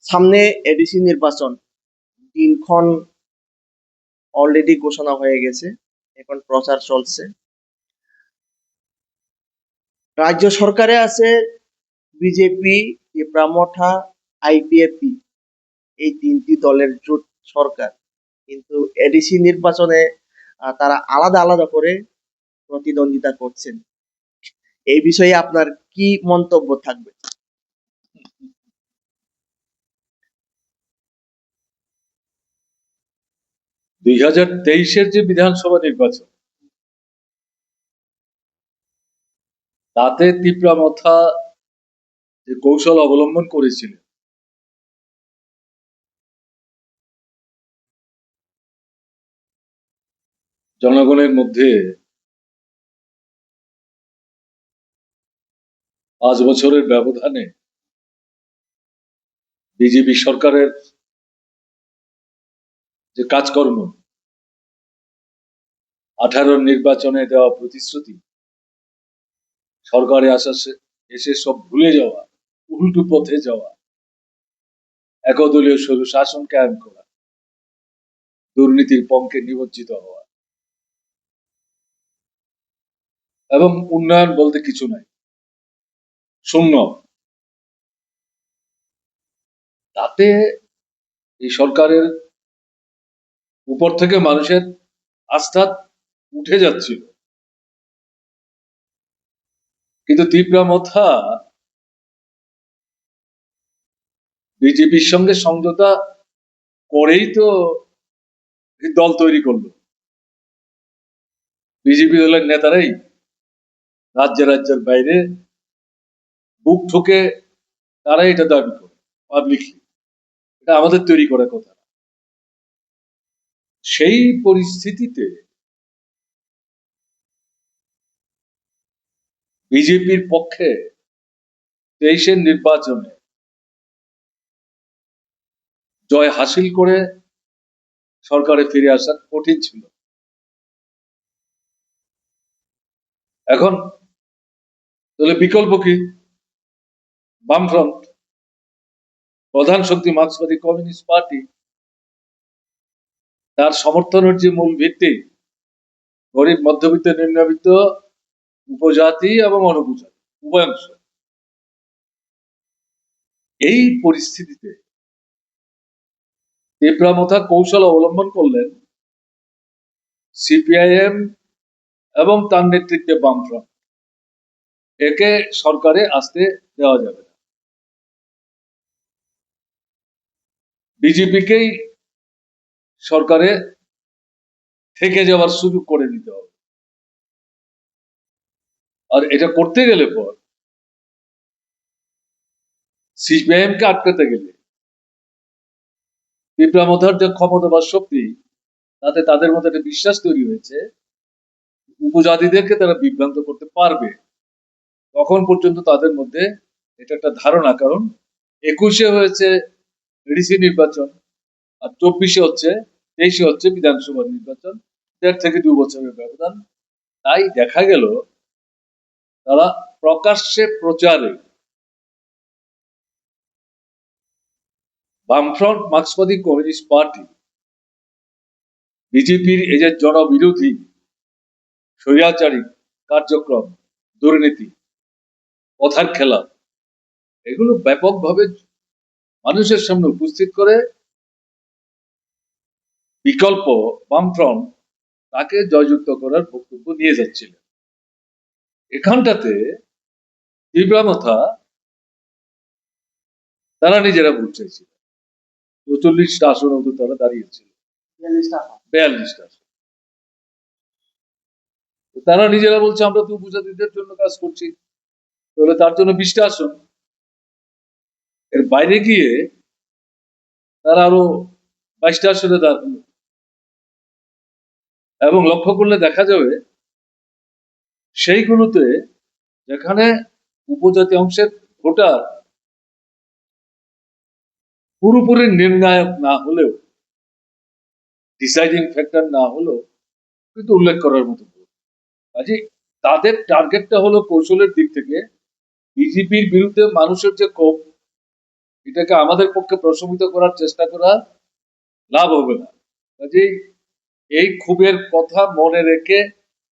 সামনে এডিসি নির্বাচন, দিনক্ষণ অলরেডি ঘোষণা হয়ে গেছে, এখন প্রচার চলছে। রাজ্য সরকারে আছে বিজেপি, টিপ্রামথা, আইপিএফটি, এই তিনটি দলের জোট সরকার। কিন্তু এডিসি নির্বাচনে তারা আলাদা আলাদা করে প্রতিদ্বন্দ্বিতা করছেন। এই বিষয়ে আপনার কি মন্তব্য থাকবে? 2023-এর যে বিধানসভা নির্বাচন, তাতে তীব্রামথা যে কৌশল অবলম্বন করেছিলেন, জনগণের মধ্যে 5 বছরের ব্যবধানে বিজেপি সরকারের যে কাজকর্ম, 18 নির্বাচনে দেওয়া প্রতিশ্রুতি, সরকারে এসে সব ভুলে যাওয়া, উল্টো পথে যাওয়া, একদলীয় স্বৈর শাসন কায়েম করা, দুর্নীতির পঙ্কে নিমজ্জিত হওয়া এবং উন্নয়ন বলতে কিছু নাই, শূন্য। তাতে এই সরকারের উপর থেকে মানুষের আস্থা উঠে যাচ্ছিল। কিন্তু তীব্রামথা বিজেপির সঙ্গে সমঝোতা করেই তো দল তৈরি করলো। বিজেপি দলের নেতারাই রাজ্যের বাইরে বুক ঠুকে তারাই এটা দাবি করে পাবলিকলি, এটা আমাদের তৈরি করা কথা। সেই পরিস্থিতিতে বিজেপির পক্ষে 23-এর নির্বাচনে জয় হাসিল করে সরকারে ফিরে আসা কঠিন ছিল। এখন তাহলে বিকল্প কি? বামফ্রন্ট, প্রধান শক্তি মার্ক্সবাদী কমিউনিস্ট পার্টি, তার সমর্থনের যে মূল ভিত্তি গরিব, মধ্যবিত্ত, নিম্নবিত্ত, উপজাতি এবং অনুপজাতি উভয়াংশ। এই পরিস্থিতিতে তীব্রামথা কৌশল অবলম্বন করলেন সিপিআইএম এবং তার নেতৃত্বে বামফ্রন্ট, একে সরকারে আসতে দেওয়া যাবে না, বিজেপিকেই সরকারে থেকে যাওয়ার সুযোগ করে দিতে হবে। আর এটা করতে গেলে পর সিপিআইএম কে আটকাতে গেলে তীব্রামথার যে ক্ষমতা বা শক্তি, তাতে তাদের মধ্যে একটা বিশ্বাস তৈরি হয়েছে উপজাতিদেরকে তারা বিভ্রান্ত করতে পারবে। তখন পর্যন্ত তাদের মধ্যে এটা একটা ধারণা, কারণ 21-এ হয়েছে এডিসি নির্বাচন, আর 24-এ হচ্ছে, 23-এ হচ্ছে বিধানসভা নির্বাচন, 1.5 থেকে 2 বছরের ব্যবধান। তাই দেখা গেল তারা প্রকাশ্যে প্রচারে বামফ্রন্ট, মার্ক্সবাদী কমিউনিস্ট পার্টি, বিজেপির এই যে জনবিরোধী স্বৈরাচারী কার্যক্রম, দুর্নীতি, কথার খেলা, এগুলো ব্যাপকভাবে মানুষের সামনে উপস্থিত করে বিকল্প বামফ্রন্ট তাকে জয়যুক্ত করার বক্তব্য নিয়ে যাচ্ছিলেন। এখানটাতে তীব্রামথা তারা নিজেরা ভোট চাইছিল, 44টা আসন মতো তারা দাঁড়িয়েছিল, 42টা আসন। তারা নিজেরা বলছে আমরা তো উপজাতিদের জন্য কাজ করছি, তাহলে তার জন্য 20টা আসন। এর বাইরে গিয়ে তারা আরো 22টা আসনে দাঁড়ালো, এবং লক্ষ্য করলে দেখা যাবে সেইগুলোতে যেখানে উপজাতি অংশের ভোটার পুরোপুরি নির্ণায়ক না হলেও, ডিসাইডিং ফ্যাক্টর না হলেও, কিন্তু উল্লেখ করার মতো ভোট। কাজে তাদের টার্গেটটা হলো কৌশলের দিক থেকে বিজেপির বিরুদ্ধে মানুষের যে ক্ষোভ, এটাকে আমাদের পক্ষে প্রশমিত করার চেষ্টা করা লাভ হবে না। কাজেই এই ক্ষোভের কথা মনে রেখে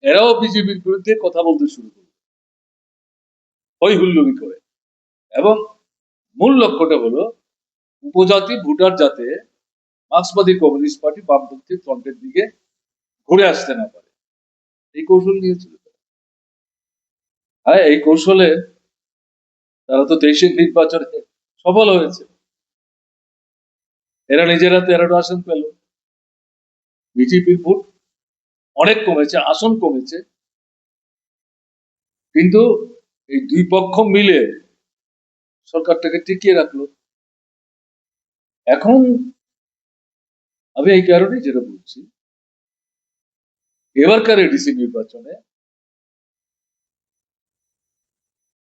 এরাও বিজেপির বিরুদ্ধে কথা বলতে শুরু করবে হই হুল্লোড়ি করে। এবং মূল লক্ষ্যটা হলো উপজাতি ভোটার যাতে মার্ক্সবাদী কমিউনিস্ট পার্টি বামপন্থী ফ্রন্টের দিকে ঘুরে আসতে না পারে, এই কৌশল নিয়েছিল। হ্যাঁ, এই কৌশলে তারা তো 23-এর নির্বাচনে সফল হয়েছে। এরা নিজেরা 13টা আসন পেল। বিজেপির ভোট অনেক কমেছে, আসন কমেছে, কিন্তু এই দুই পক্ষ মিলে সরকারটাকে টিকিয়ে রাখলো। এখন আমি এই কারণেই যেটা বলছি, এবারকার এডিসি নির্বাচনে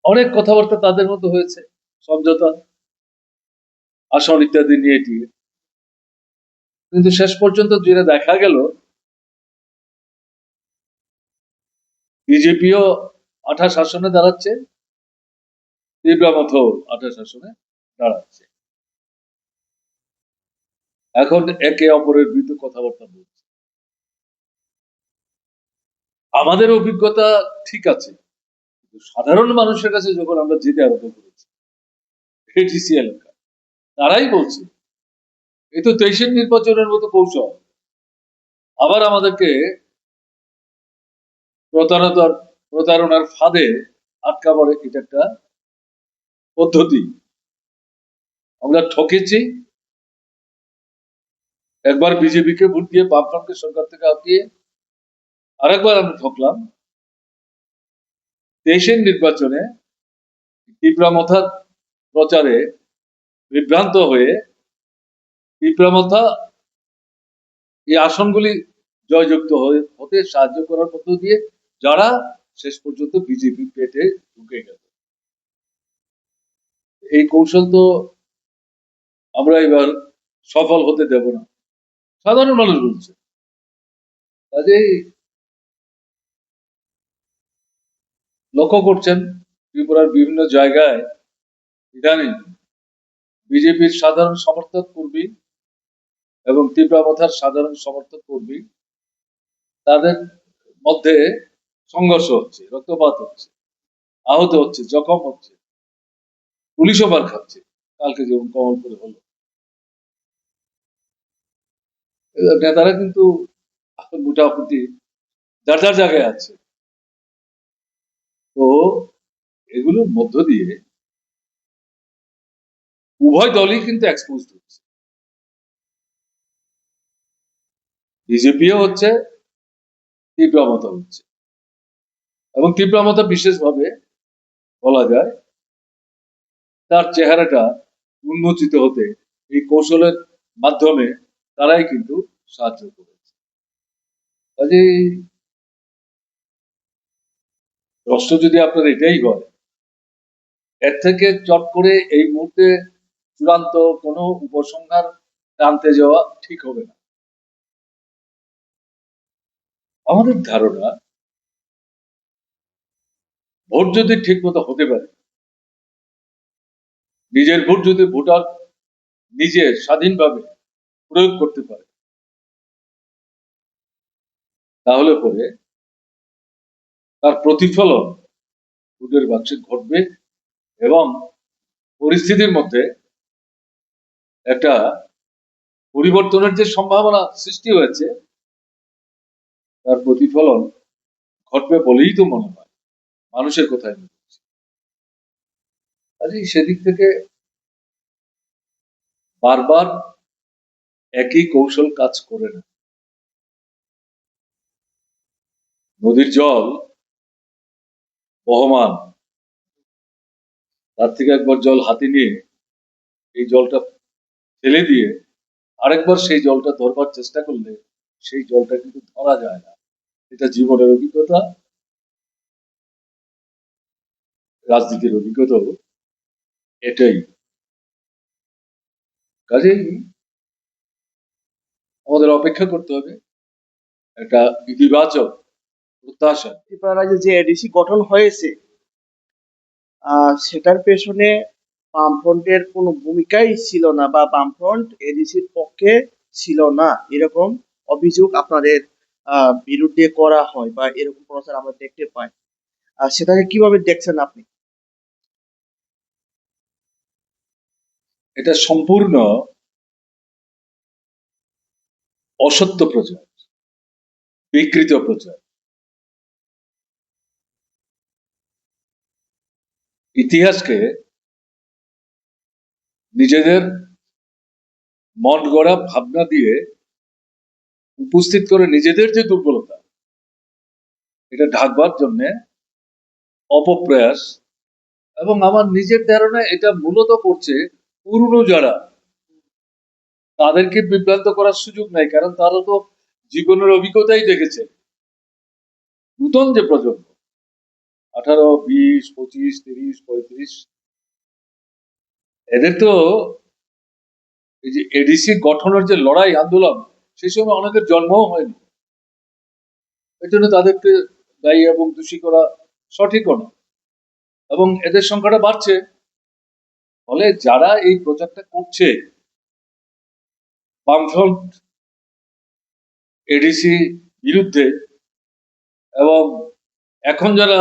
অনেক কথাবার্তা তাদের মতো হয়েছে, সমঝোতা, আসন ইত্যাদি নিয়ে টিয়ে, কিন্তু শেষ পর্যন্ত যেটা দেখা গেল, বিজেপিও 28 আসনে দাঁড়াচ্ছে, তীব্রামথ 28 আসনে দাঁড়াচ্ছে। এখন একে অপরের বিরুদ্ধে কথাবার্তা বলছে। আমাদের অভিজ্ঞতা ঠিক আছে, কিন্তু সাধারণ মানুষের কাছে যখন আমরা যেতে আরম্ভ করেছি এডিসি এলাকা, তারাই বলছে এই তো 23-এর নির্বাচনের মতো কৌশল, আবার আমাদেরকে প্রতারণার ফাঁদে আটকাবার এটা একটা পদ্ধতি। আমরা ঠকেছি, একবার বিজেপিকে ভোট দিয়ে বামফ্রন্টকে সরকার থেকে হটিয়ে আরেকবার আমরা ঠকলাম 23-এর নির্বাচনে তীব্রামথার প্রচারে বিভ্রান্ত হয়ে তীব্রামথা এই আসনগুলি জয়যুক্ত হতে সাহায্য করার মধ্য দিয়ে যারা শেষ পর্যন্ত বিজেপি পেটে ঢুকে গেল। এই কৌশল তো আমরা এবার সফল হতে দেব না, সাধারণ মানুষ বলছে। কাজেই লক্ষ্য করছেন ত্রিপুরার বিভিন্ন জায়গায় ইদানিং বিজেপির সাধারণ সমর্থক কর্মী এবং তীব্রামথার সাধারণ সমর্থক কর্মী, তাদের মধ্যে সংঘর্ষ হচ্ছে, রক্তপাত হচ্ছে, আহত হচ্ছে, জখম হচ্ছে, পুলিশও মার খাচ্ছে, কালকে যেমন কমলপুরে হলো। নেতারা কিন্তু মোটামুটি যার যার জায়গায় আছে। তো এগুলোর মধ্য দিয়ে উভয় দলই কিন্তু এক্সপোজ হচ্ছে, বিজেপিও হচ্ছে, তীব্রামথা হচ্ছে। এবং তীব্রামথা বিশেষভাবে বলা যায় তার চেহারাটা উন্মোচিত হতে এই কৌশলের মাধ্যমে তারাই কিন্তু সাহায্য করেছে। কাজেই প্রশ্ন যদি আপনার এটাই হয়, এর থেকে চট করে এই মুহূর্তে চূড়ান্ত কোনো উপসংহার টানতে যাওয়া ঠিক হবে না। আমাদের ধারণা, ভোট যদি ঠিক মতো হতে পারে, নিজের ভোট যদি ভোটার নিজে স্বাধীনভাবে প্রয়োগ করতে পারে, তাহলে পরে তার প্রতিফলন ভোটের বাক্সে ঘটবে এবং পরিস্থিতির মধ্যে একটা পরিবর্তনের যে সম্ভাবনা সৃষ্টি হয়েছে, তার প্রতিফলন ঘটবে বলেই তো মনে হয় মানুষের কথায় আমি বলছি। কাজেই সেদিক থেকে বারবার একই কৌশল কাজ করে না। নদীর জল বহমান, তার থেকে একবার জল হাতে নিয়ে এই জলটা ফেলে দিয়ে আরেকবার সেই জলটা ধরবার চেষ্টা করলে সেই জলটা কিন্তু ধরা যায় না। এটা জীবনের অভিজ্ঞতা, রাজনীতির অভিজ্ঞতাও এটাই। কাজেই আমাদের অপেক্ষা করতে হবে একটা ইতিবাচক প্রত্যাশা। ত্রিপুরা রাজ্যে যে এডিসি গঠন হয়েছে সেটার পেছনে বামফ্রন্টের কোনো ভূমিকাই ছিল না বা বামফ্রন্ট এডিসির পক্ষে ছিল না, এরকম অভিযোগ আপনাদের বিরুদ্ধে করা হয় বা এরকম প্রচার আমরা দেখতে পাই। সেটাকে কিভাবে দেখছেন আপনি? এটা সম্পূর্ণ অসত্য প্রচার, বিকৃত প্রচার। ইতিহাসকে নিজেদের মন গড়া ভাবনা দিয়ে উপস্থিত করে নিজেদের যে দুর্বলতা, এটা ঢাকবার জন্য অপপ্রয়াস। এবং আমার নিজের ধারণা এটা মূলত করছে পুরনো যারা, তাদেরকে বিভ্রান্ত করার সুযোগ নাই, কারণ তারা তো জীবনের অভিজ্ঞতাই দেখেছে। নূতন যে প্রজন্ম 18, 20, 25, 30, 35, এদের তো এই যে এডিসি গঠনের যে লড়াই আন্দোলন, সেই সময় অনেকের জন্মও হয়নি। এর জন্য তাদেরকে দায়ী এবং দোষী করা সঠিকও না। এবং এদের সংখ্যাটা বাড়ছে। ফলে যারা এই প্রচারটা করছে বামফ্রন্ট এডিসি বিরুদ্ধে, এবং এখন যারা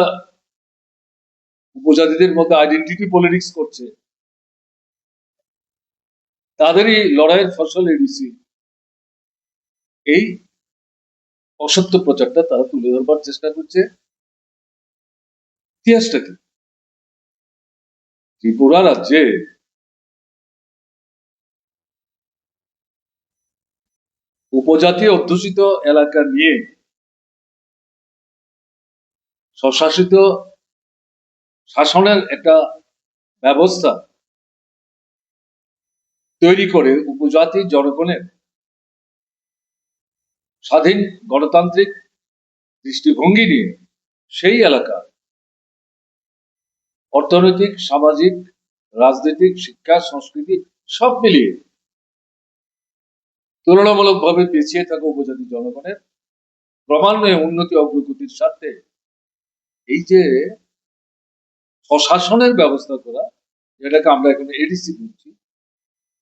উপজাতিদের মধ্যে আইডেন্টিটি পলিটিক্স করছে, তাদেরই লড়াইয়ের ফসল এডিসি, এই অসত্য প্রচারটা তারা তুলে ধরবার চেষ্টা করছে। ইতিহাসটা কি? ত্রিপুরা রাজ্যে উপজাতি অধ্যুষিত এলাকা নিয়ে স্বশাসিত শাসনের একটা ব্যবস্থা তৈরি করে উপজাতি জনগণের স্বাধীন গণতান্ত্রিক দৃষ্টিভঙ্গি নিয়ে সেই এলাকা অর্থনৈতিক, সামাজিক, রাজনৈতিক, শিক্ষা, সংস্কৃতি সব মিলিয়ে তুলনামূলকভাবে পিছিয়ে থাকা উপজাতি জনগণের ক্রমান্বয়ে উন্নতি অগ্রগতির সাথে এই যে স্বশাসনের ব্যবস্থা করা, যেটাকে আমরা এখন এডিসি বলছি,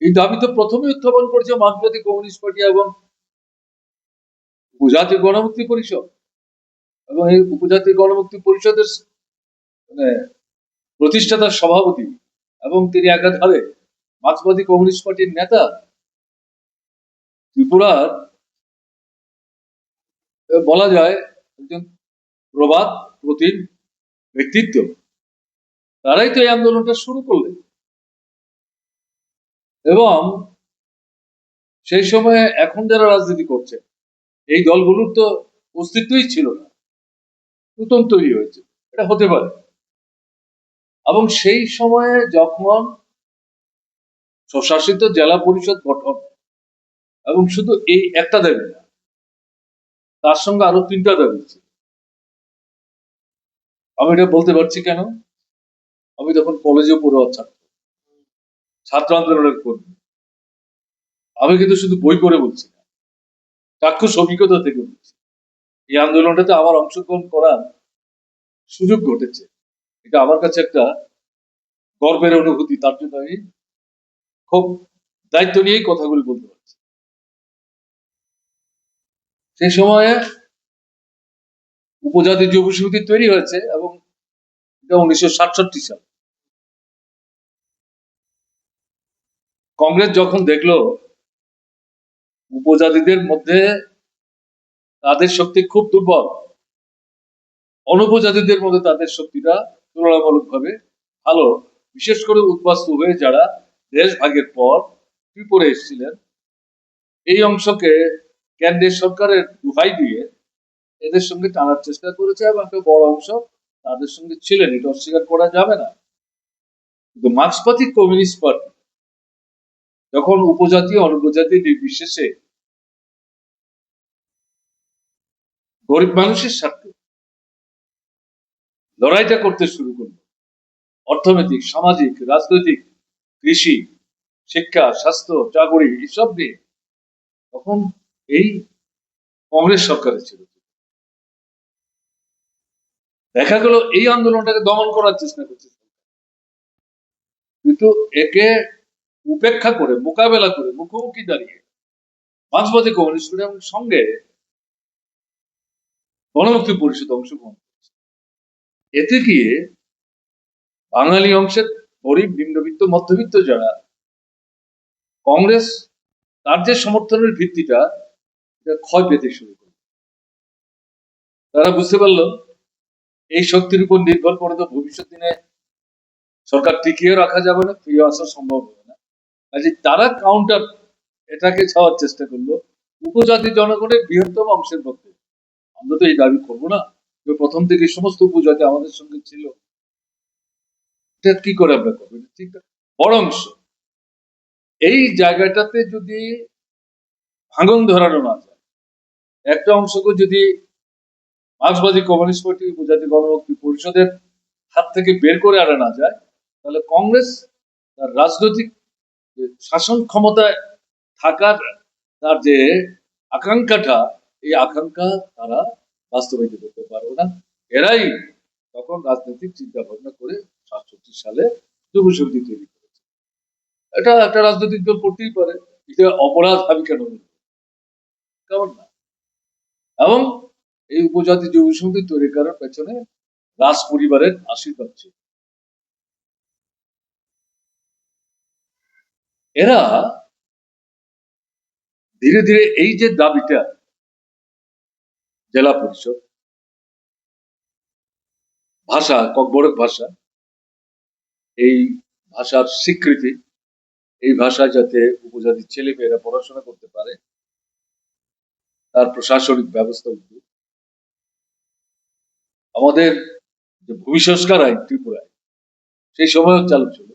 এই দাবি তো প্রথমে উত্থাপন করেছে মার্ক্সবাদী কমিউনিস্ট পার্টি এবং উপজাতি গণমুক্তি পরিষদ। এবং এই উপজাতি গণমুক্তি পরিষদের মানে প্রতিষ্ঠাতার সভাপতি, এবং তিনি একাধারে মার্ক্সবাদী কমিউনিস্ট পার্টির নেতা, ত্রিপুরার বলা যায় একজন প্রবাদ প্রতিম ব্যক্তিত্ব। তারাই তো এই আন্দোলনটা শুরু করলেন। এবং সেই সময়ে এখন যারা রাজনীতি করছে, এই দলগুলোর তো অস্তিত্বই ছিল না, নতুন তৈরি হয়েছে, এটা হতে পারে। এবং সেই সময়ে যখন স্বশাসিত জেলা পরিষদ গঠন, এবং শুধু এই একটা দাবি না, তার সঙ্গে আরো 3টা দাবি ছিল। আমি এটা বলতে পারছি কেন? আমি তখন কলেজে পড়ুয়া ছাত্র, ছাত্র আন্দোলনের কর্মী। আমি কিন্তু শুধু বই পড়ে বলছি না, চাক্ষুষ অভিজ্ঞতা থেকে বলছি। এই আন্দোলনটাতে আমার অংশগ্রহণ করার সুযোগ ঘটেছে। এটা আমার কাছে একটা গর্বের অনুভূতি, তার জন্য আমি খুব দায়িত্ব নিয়েই কথাগুলি বলতে পারছি। সেই সময়ে উপজাতি যুব সমিতি তৈরি হয়েছে, এবং এটা 1967 সাল। কংগ্রেস যখন দেখলো উপজাতিদের মধ্যে তাদের শক্তি খুব দুর্বল, অনুপজাতিদের মধ্যে তাদের শক্তিটা তুলনামূলকভাবে ভালো, বিশেষ করে উদ্বাস্তু হয়ে যারা দেশ ভাগের পর ত্রিপুরা এসেছিলেন, এই অংশকে কেন্দ্রের সরকারের দোহাই দিয়ে এদের সঙ্গে টানার চেষ্টা করেছে, এবং একটা বড় অংশ তাদের সঙ্গে ছিলেন, এটা অস্বীকার করা যাবে না। কিন্তু মার্ক্সবাদী কমিউনিস্ট পার্টি যখন উপজাতি অনুপজাতি নির্বিশেষে গরিব মানুষের স্বার্থে লড়াইটা করতে শুরু করলো, অর্থনৈতিক, সামাজিক, রাজনৈতিক, কৃষি, শিক্ষা, স্বাস্থ্য, চাকরি এসব নিয়ে, তখন এই কংগ্রেস সরকারের ছিল। দেখা গেল এই আন্দোলনটাকে দমন করার চেষ্টা করছে। কিন্তু একে উপেক্ষা করে, মোকাবেলা করে, মুখোমুখি দাঁড়িয়ে মার্ক্সবাদী কমিউনিস্টরা এবং সঙ্গে গণমুক্তি পরিষদ অংশগ্রহণ করেছে। এতে গিয়ে বাঙালি অংশের গরিব, নিম্নবিত্ত, মধ্যবিত্ত যারা, কংগ্রেস তার যে সমর্থনের ভিত্তিটা এটা ক্ষয় পেতে শুরু করল। তারা বুঝতে পারলো এই শক্তির উপর নির্ভর করে তো ভবিষ্যৎ দিনে সরকার টিকিয়ে রাখা যাবে না, ফিরে আসা সম্ভব হবে না। কাজে তারা কাউন্টার এটাকে ছাওয়ার চেষ্টা করলো উপজাতি জনগণের বৃহত্তম অংশের পক্ষে। আমরা তো এই দাবি করবো না যে প্রথম থেকে সমস্ত উপজাতি আমাদের সঙ্গে ছিল, এটা কি করে আমরা করবো? এটা ঠিক না। বরঞ্চ এই জায়গাটাতে যদি ভাঙন ধরানো না যায়, একটা অংশকে যদি মার্ক্সবাদী কমিউনিস্ট পার্টি, উপজাতি গণমুক্তি পরিষদের হাত থেকে বের করে আনা না যায়, তাহলে কংগ্রেস তার রাজনৈতিক শাসন ক্ষমতায় থাকার তার যে আকাঙ্ক্ষাটা, এই আকাঙ্ক্ষা তারা বাস্তবায়িত করতে পারবে না। এরাই তখন রাজনৈতিক চিন্তা ভাবনা করে 67 সালে যুব সমিতি তৈরি করেছে। এটা একটা রাজনৈতিক দল করতেই পারে, এটা অপরাধ আমি কেন বলবো? কেমন না? এবং এই উপজাতি যুব সমিতি তৈরি করার পেছনে রাজ পরিবারের আশীর্বাদ ছিল। এরা ধীরে ধীরে এই যে দাবিটা, জেলা পরিষদ, ভাষা, ককবরক ভাষা, এই ভাষার স্বীকৃতি, এই ভাষায় যাতে উপজাতির ছেলে মেয়েরা পড়াশোনা করতে পারে, তার প্রশাসনিক ব্যবস্থা উঠবে। আমাদের যে ভূমি সংস্কার আইন ত্রিপুরায় সেই সময়ও চালু ছিল,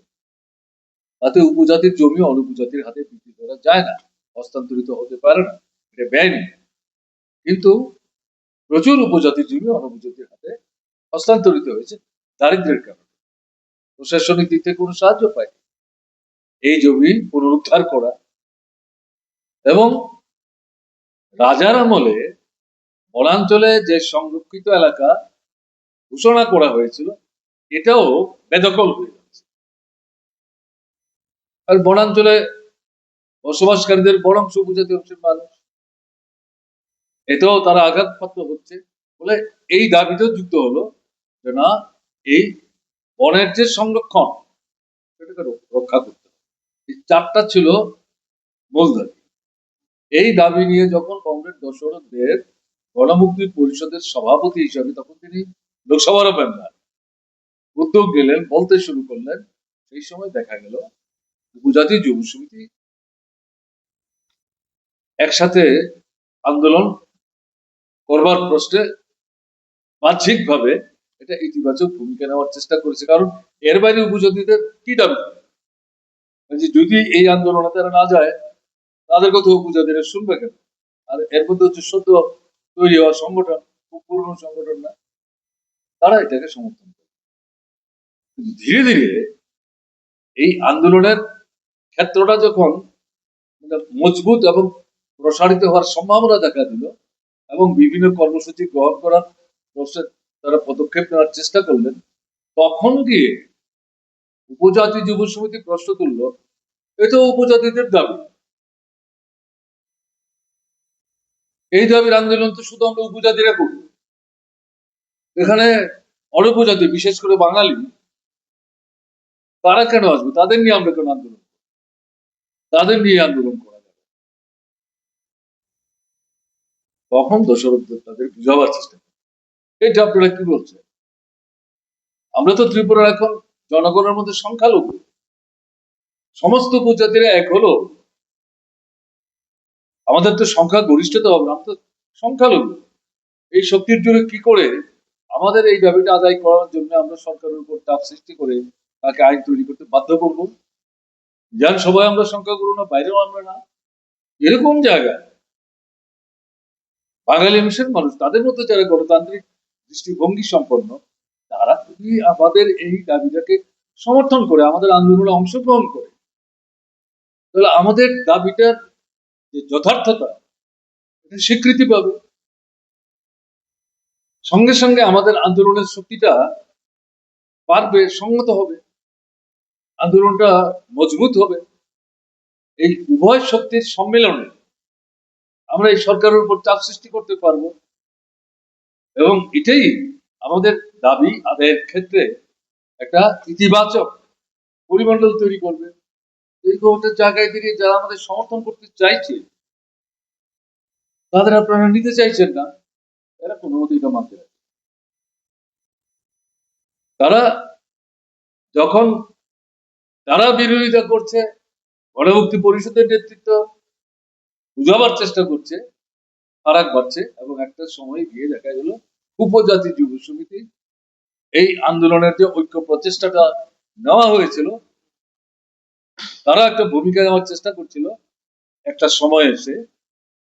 তাতে উপজাতির জমি অনুপজাতির হাতে বিক্রি করা যায় না, হস্তান্তরিত হতে পারে না, এটা বেআইনি। কিন্তু প্রচুর উপজাতির জমি অনুপজাতির হাতে হস্তান্তরিত হয়েছে দারিদ্র্যের কারণে। প্রশাসনিক দিক থেকে কোনো সাহায্য পায়নি। এই জমি পুনরুদ্ধার করা এবং রাজার আমলে বনাঞ্চলে যে সংরক্ষিত এলাকা ঘোষণা করা হয়েছিল, এটাও বেদখল হয়ে যাচ্ছে। আর বনাঞ্চলে বসবাসকারীদের বড় অংশ উপজাতি অংশের মানুষ, এতেও তারা আঘাতপ্রাপ্ত হচ্ছে বলে এই দাবিতেও যুক্ত হলো যে না, এই বনের যে সংরক্ষণ সেটাকে রক্ষা করতে হবে। এই চারটা ছিল মূল দাবি। এই দাবি নিয়ে যখন কমরেড দশরথ দেব গণমুক্তি পরিষদের সভাপতি হিসাবে, তখন তিনি লোকসভারও মেম্বার, উদ্যোগ গেলেন, বলতে শুরু করলেন, সেই সময় দেখা গেল উপজাতি যুব সমিতি একসাথে আন্দোলন করবার প্রশ্নে বাহ্যিকভাবে এটা ইতিবাচক ভূমিকা নেওয়ার চেষ্টা করেছে। কারণ এর বাইরে উপজাতিদের কি দাবি? যে যদি এই আন্দোলনে তারা না যায়, তাদের কথা উপজাতিরা শুনবে কেন? আর এর মধ্যে হচ্ছে সদ্য তৈরি হওয়া সংগঠন, খুব পুরনো সংগঠন না, তারা এটাকে সমর্থন করে। কিন্তু ধীরে ধীরে এই আন্দোলনের ক্ষেত্রটা যখন মজবুত এবং প্রসারিত হওয়ার সম্ভাবনা দেখা দিল এবং বিভিন্ন কর্মসূচি গ্রহণ করার প্রশ্নে তারা পদক্ষেপ নেওয়ার চেষ্টা করলেন, তখন গিয়ে উপজাতি যুব সমিতি প্রশ্ন তুলল, এটা উপজাতিদের দাবি, এই দাবির আন্দোলন তো শুধু আমরা উপজাতিরা করব, এখানে অনুপজাতি বিশেষ করে বাঙালি তারা কেন আসবে? তাদের নিয়ে আমরা কেন আন্দোলন, তাদের নিয়ে আন্দোলন করা যাবে? তখন দশরথ দেব তাদের বুঝাবার চেষ্টা করেন, এটা আপনারা কি বলছেন? আমরা তো ত্রিপুরার এখন জনগণের মধ্যে সংখ্যালঘু, সমস্ত উপজাতিরা এক হলো, আমাদের তো সংখ্যা গরিষ্ঠতা হবে, আমরা তো সংখ্যালঘু। এই শক্তির জোরে কি করে আমাদের এই দাবিটা আদায় করার জন্য আমরা সরকারের উপর চাপ সৃষ্টি করে তাকে আইন তৈরি করতে বাধ্য করবো? বিধানসভায় আমরা সংখ্যাগুরু না, বাইরেও আমরা না, এরকম জায়গায় বাঙালি অংশের মানুষ, তাদের মধ্যে যারা গণতান্ত্রিক দৃষ্টিভঙ্গি সম্পন্ন, তারা যদি আমাদের এই দাবিটাকে সমর্থন করে, আমাদের আন্দোলনে অংশগ্রহণ করে, তাহলে আমাদের দাবিটার যে যথার্থতা এটা স্বীকৃতি পাবে। সঙ্গে সঙ্গে আমাদের আন্দোলনের শক্তিটা পারবে, সংগত হবে। আন্দোলনটা মজবুত হবে। এই উভয় শক্তির সম্মেলনে আমরা এই সরকারের উপর চাপ সৃষ্টি করতে পারবো, এবং এটাই আমাদের দাবি আদায়ের ক্ষেত্রে একটা ইতিবাচক পরিমণ্ডল তৈরি করবে। এই ধরনের জায়গায় দাঁড়িয়ে যারা আমাদের সমর্থন করতে চাইছে, তাদের আপনারা নিতে চাইছেন না, এরা কোনো মতেই এটা মানতে পারে। তারা যখন তারা বিরোধিতা করছে, গণমুক্তি পরিষদের নেতৃত্ব বুঝাবার চেষ্টা করছে, ফারাক বাড়ছে, এবং একটা সময় গিয়ে দেখা গেল উপজাতি যুব সমিতি এই আন্দোলনের যে ঐক্য প্রচেষ্টাটা নেওয়া হয়েছিল, তারা একটা ভূমিকা নেওয়ার চেষ্টা করছিল। একটা সময় এসে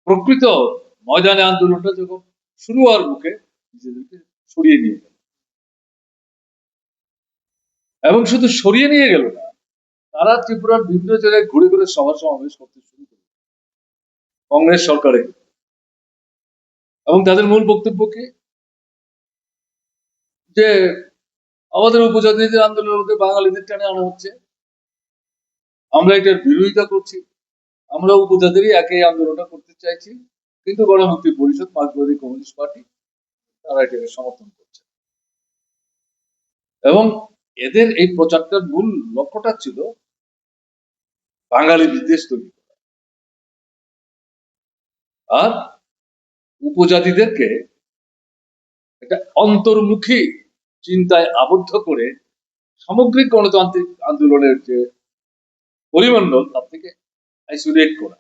প্রকৃত ময়দানে আন্দোলনটা যখন শুরু হওয়ার মুখে নিজেদেরকে সরিয়ে নিয়ে গেল, এবং শুধু সরিয়ে নিয়ে গেল না, তারা ত্রিপুরার বিভিন্ন জায়গায় ঘুরে ঘুরে সভা সমাবেশ করতে শুরু করল কংগ্রেস সরকারের। এবং তাদের মূল বক্তব্য কি, যে আমাদের উপজাতিদের আন্দোলনের মধ্যে বাঙালিদের টেনে আনা হচ্ছে, আমরা এটার বিরোধিতা করছি, আমরা উপজাতিরই একই আন্দোলনটা করতে চাইছি, কিন্তু গণমুক্তি পরিষদ, মার্ক্সবাদী কমিউনিস্ট পার্টি, তারা এটাকে সমর্থন করছে। এবং এদের এই প্রচারটার মূল লক্ষ্যটা ছিল বাঙালি বিদ্বেষ তৈরি করা, আর উপজাতিদেরকে একটা অন্তর্মুখী চিন্তায় আবদ্ধ করে সামগ্রিক গণতান্ত্রিক আন্দোলনের যে পরিমণ্ডল, তার থেকে আইসোলেট করা,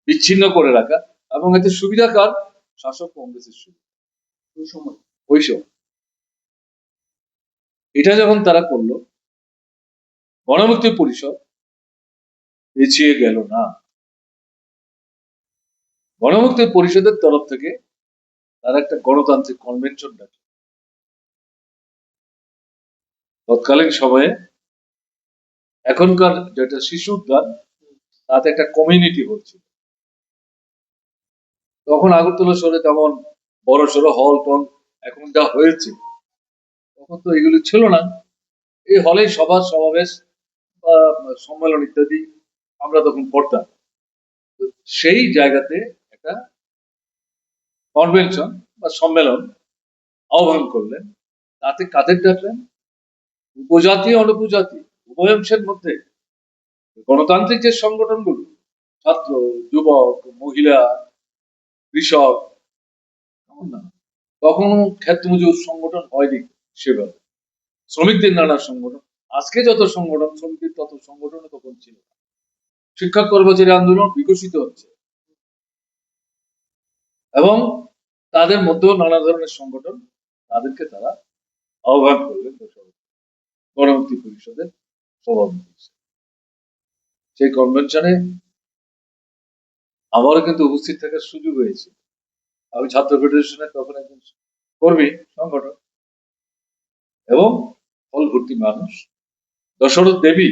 বিচ্ছিন্ন করে রাখা, এবং এতে সুবিধা কার? শাসক কংগ্রেসের সুবিধা। ওই সময় এটা যখন তারা করলো, গণমুক্তি পরিষদ পিছিয়ে গেল না। গণমুক্তি পরিষদের তরফ থেকে তারা একটা গণতান্ত্রিক কনভেনশন ডাকে। তৎকালীন সময়ে এখনকার যেটা শিশু উদ্যান, তাতে একটা কমিউনিটি হচ্ছিল। তখন আগরতলা শহরে তেমন বড় সড়ো হল টল এখন যা হয়েছে, তখন তো এগুলি ছিল না। এই হলে সভা সমাবেশ বা সম্মেলন ইত্যাদি আমরা তখন করতাম। তো সেই জায়গাতে একটা কনভেনশন বা সম্মেলন আহ্বান করলেন। তাতে কাদের ডাকলেন? উপজাতি অনুপজাতি উভয় অংশের মধ্যে গণতান্ত্রিক যে সংগঠনগুলো, ছাত্র, যুবক, মহিলা, কৃষক, এমন না, তখন ক্ষেত মজুর সংগঠন হয়নি সেভাবে, শ্রমিকদের নানা সংগঠন, আজকে যত সংগঠন, শ্রমিকদের তত সংগঠন তখন ছিল না। শিক্ষক কর্মচারী আন্দোলন বিকশিত হচ্ছে, এবং তাদের মধ্যেও নানা ধরনের সংগঠন, তাদেরকে তারা আহ্বান করলেন গণমুক্তি পরিষদের সভাপতি হিসেবে। সেই কনভেনশনে আমারও কিন্তু উপস্থিত থাকার সুযোগ হয়েছে। আমি ছাত্র ফেডারেশনের তখন একজন কর্মী সংগঠন, এবং ফল ভর্তি মানুষ। দশরথ দেবী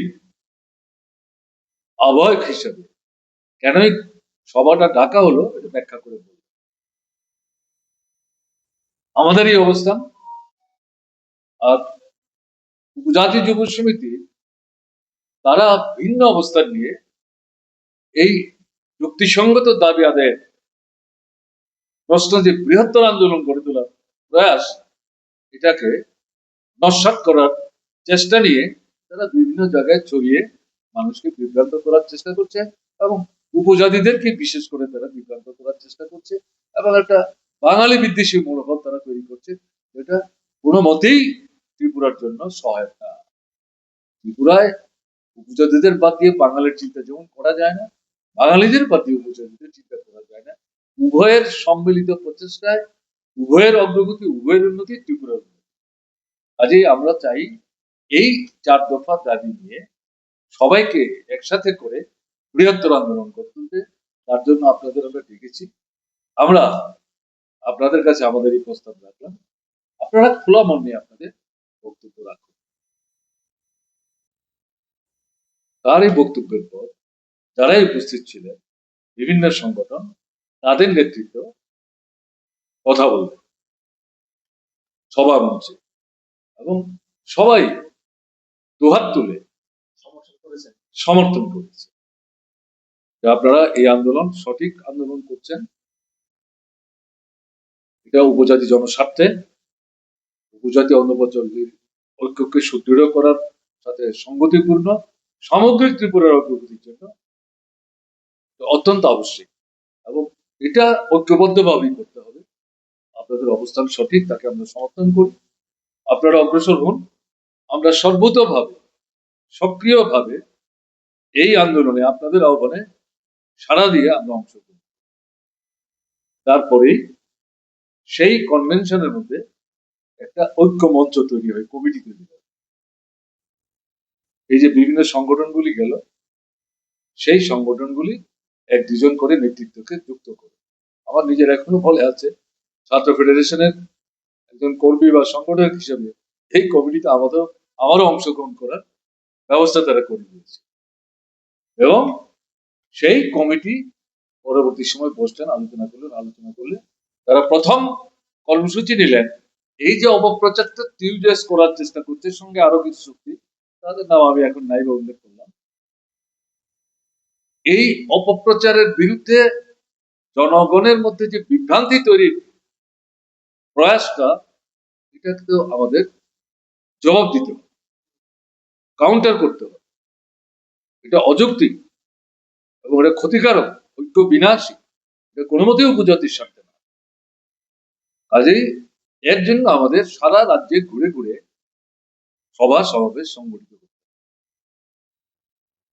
আহ্বায়ক হিসেবে কেন এই সভাটা ডাকা হলো, এটা ব্যাখ্যা করে বলব। আমাদের এই অবস্থান, আর উপজাতি যুব সমিতি তারা ভিন্ন অবস্থান নিয়ে এই যুক্তিসঙ্গত দাবি আদায়ের প্রশ্ন, যে বৃহত্তর আন্দোলন গড়ে তোলার প্রয়াস, এটাকে নস্যাৎ করার চেষ্টা নিয়ে তারা বিভিন্ন জায়গায় ছড়িয়ে মানুষকে বিভ্রান্ত করার চেষ্টা করছে, এবং উপজাতিদেরকে বিশেষ করে তারা বিভ্রান্ত করার চেষ্টা করছে, এবং একটা বাঙালি বিদ্বেষী মনোভাব তারা তৈরি করছে, যেটা কোনো মতেই ত্রিপুরার জন্য সহায়ক না। ত্রিপুরায় উপজাতিদের বাদ দিয়ে বাঙালির চিন্তা যেমন করা যায় না, বাঙালিদের বাদ দিয়ে উপজাতিদের চিন্তা করা যায় না। উভয়ের সম্মিলিত প্রচেষ্টায় উভয়ের অগ্রগতি, উভয়ের উন্নতি, ত্রিপুরার উন্নতি। কাজেই আমরা চাই এই 4 দফা দাবি নিয়ে সবাইকে একসাথে করে বৃহত্তর আন্দোলন করতে হবে। তার জন্য আপনাদের আমরা ডেকেছি। আমরা আপনাদের কাছে আমাদের এই প্রস্তাব রাখলাম, আপনারা খোলা মন নিয়ে আপনাদের বক্তব্য রাখুন। তার এই বক্তব্যের পর যারাই উপস্থিত ছিলেন, বিভিন্ন সংগঠন, তাদের নেতৃত্ব কথা বলবেন সভা মঞ্চে, এবং সবাই দুহাত তুলে সমর্থন করেছে যে আপনারা এই আন্দোলন সঠিক আন্দোলন করছেন, এটা উপজাতি জনস্বার্থে, উপজাতি অন্নবচলের ঐক্যকে সুদৃঢ় করার সাথে সংগতিপূর্ণ, সামগ্রিক ত্রিপুরার অগ্রগতির জন্য অত্যন্ত আবশ্যিক, এবং এটা ঐক্যবদ্ধভাবেই করতে হবে। আপনাদের অবস্থান সঠিক, তাকে আমরা সমর্থন করি। আপনারা অগ্রসর হন, আমরা সর্বতোভাবে সক্রিয়ভাবে এই আন্দোলনে আপনাদের আহ্বানে সাড়া দিয়ে আমরা অংশগ্রহণ। তারপরেই সেই কনভেনশনের মধ্যে একটা ঐক্য মঞ্চ তৈরি হয়, কমিটি তৈরি হয়। এই যে বিভিন্ন সংগঠনগুলি গেল, সেই সংগঠনগুলি এক দুজন করে নেতৃত্বকে যুক্ত করে। আমার নিজের এখনো বলে আছে, ছাত্র ফেডারেশনের একজন কর্মী বা সংগঠক হিসেবে এই কমিটিতে আমারও অংশগ্রহণ করার ব্যবস্থা তারা করে দিয়েছে, এবং সেই কমিটি পরবর্তী সময় বসলেন, আলোচনা করলে তারা প্রথম কর্মসূচি নিলেন, এই যে অপপ্রচারটা টিউজেস করার চেষ্টা করছে, সঙ্গে আরো কিছু শক্তি, তাদের নাম আমি এখন নাই বা উল্লেখ করলাম, এই অপপ্রচারের বিরুদ্ধে জনগণের মধ্যে যে বিভ্রান্তি তৈরির প্রয়াসটা, এটা তো আমাদের জবাব দিতে হবে, কাউন্টার করতে হবে। এটা অযৌক্তিক এবং এটা ক্ষতিকারক, ঐক্য বিনাশী, এটা কোনো মতেই উপজাতির স্বার্থে না। কাজেই এর জন্য আমাদের সারা রাজ্যে ঘুরে ঘুরে সভা সমাবেশ সংগঠিত করতে হবে,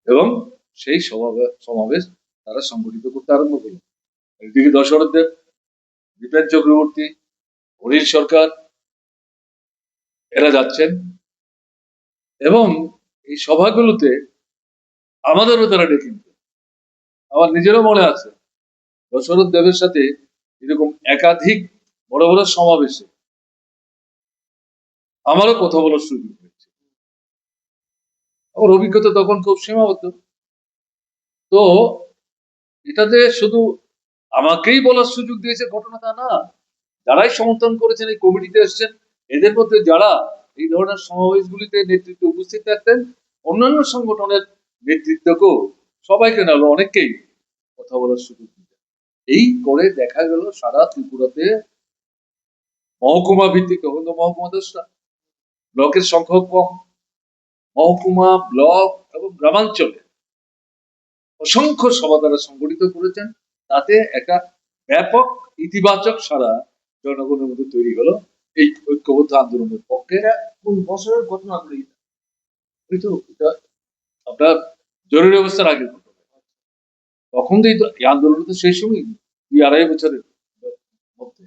এবং সেই সমাবেশ তারা সংগঠিত করতে আরম্ভ করল। একদিকে দশরথ দেব, বিপেন চক্রবর্তী, হরিশ সরকার, এরা যাচ্ছেন, এবং এই সভাগুলোতে আমাদেরও তারা ডেকে নিতেন। আমার নিজেরও মনে আছে, দশরথ দেবের সাথে এরকম একাধিক বড় বড় সমাবেশে আমারও কথা বলার সুযোগ হয়েছে। আমার অভিজ্ঞতা তখন খুব সীমাবদ্ধ। তো এটা যে শুধু আমাকেই বলার সুযোগ দিয়েছে ঘটনা তা না, যারাই সমর্থন করেছেন, এই কমিটিতে এসেছেন, এদের মধ্যে যারা এই ধরনের সমাবেশগুলিতে নেতৃত্বে উপস্থিত থাকতেন, অন্যান্য সংগঠনের নেতৃত্বকেও, সবাইকে না হলো অনেককেই কথা বলার সুযোগ দিতেন। এই করে দেখা গেল সারা ত্রিপুরাতে মহকুমা ভিত্তিক, তখন তো মহকুমা 10টা, ব্লকের সংখ্যা কম, মহকুমা, ব্লক এবং গ্রামাঞ্চলে অসংখ্য সভা তারা সংগঠিত করেছেন। তাতে একটা ব্যাপক ইতিবাচক সারা জনগণের মধ্যে তৈরি হলো এই ঐক্যবদ্ধ আন্দোলনের পক্ষে। এটা কোন বছরের ঘটনাগুলো? এটা আপনার জরুরি অবস্থার আগে ঘটনা। তখন তো এই আন্দোলন তো সেই সময় 2-2.5 বছরের মধ্যে।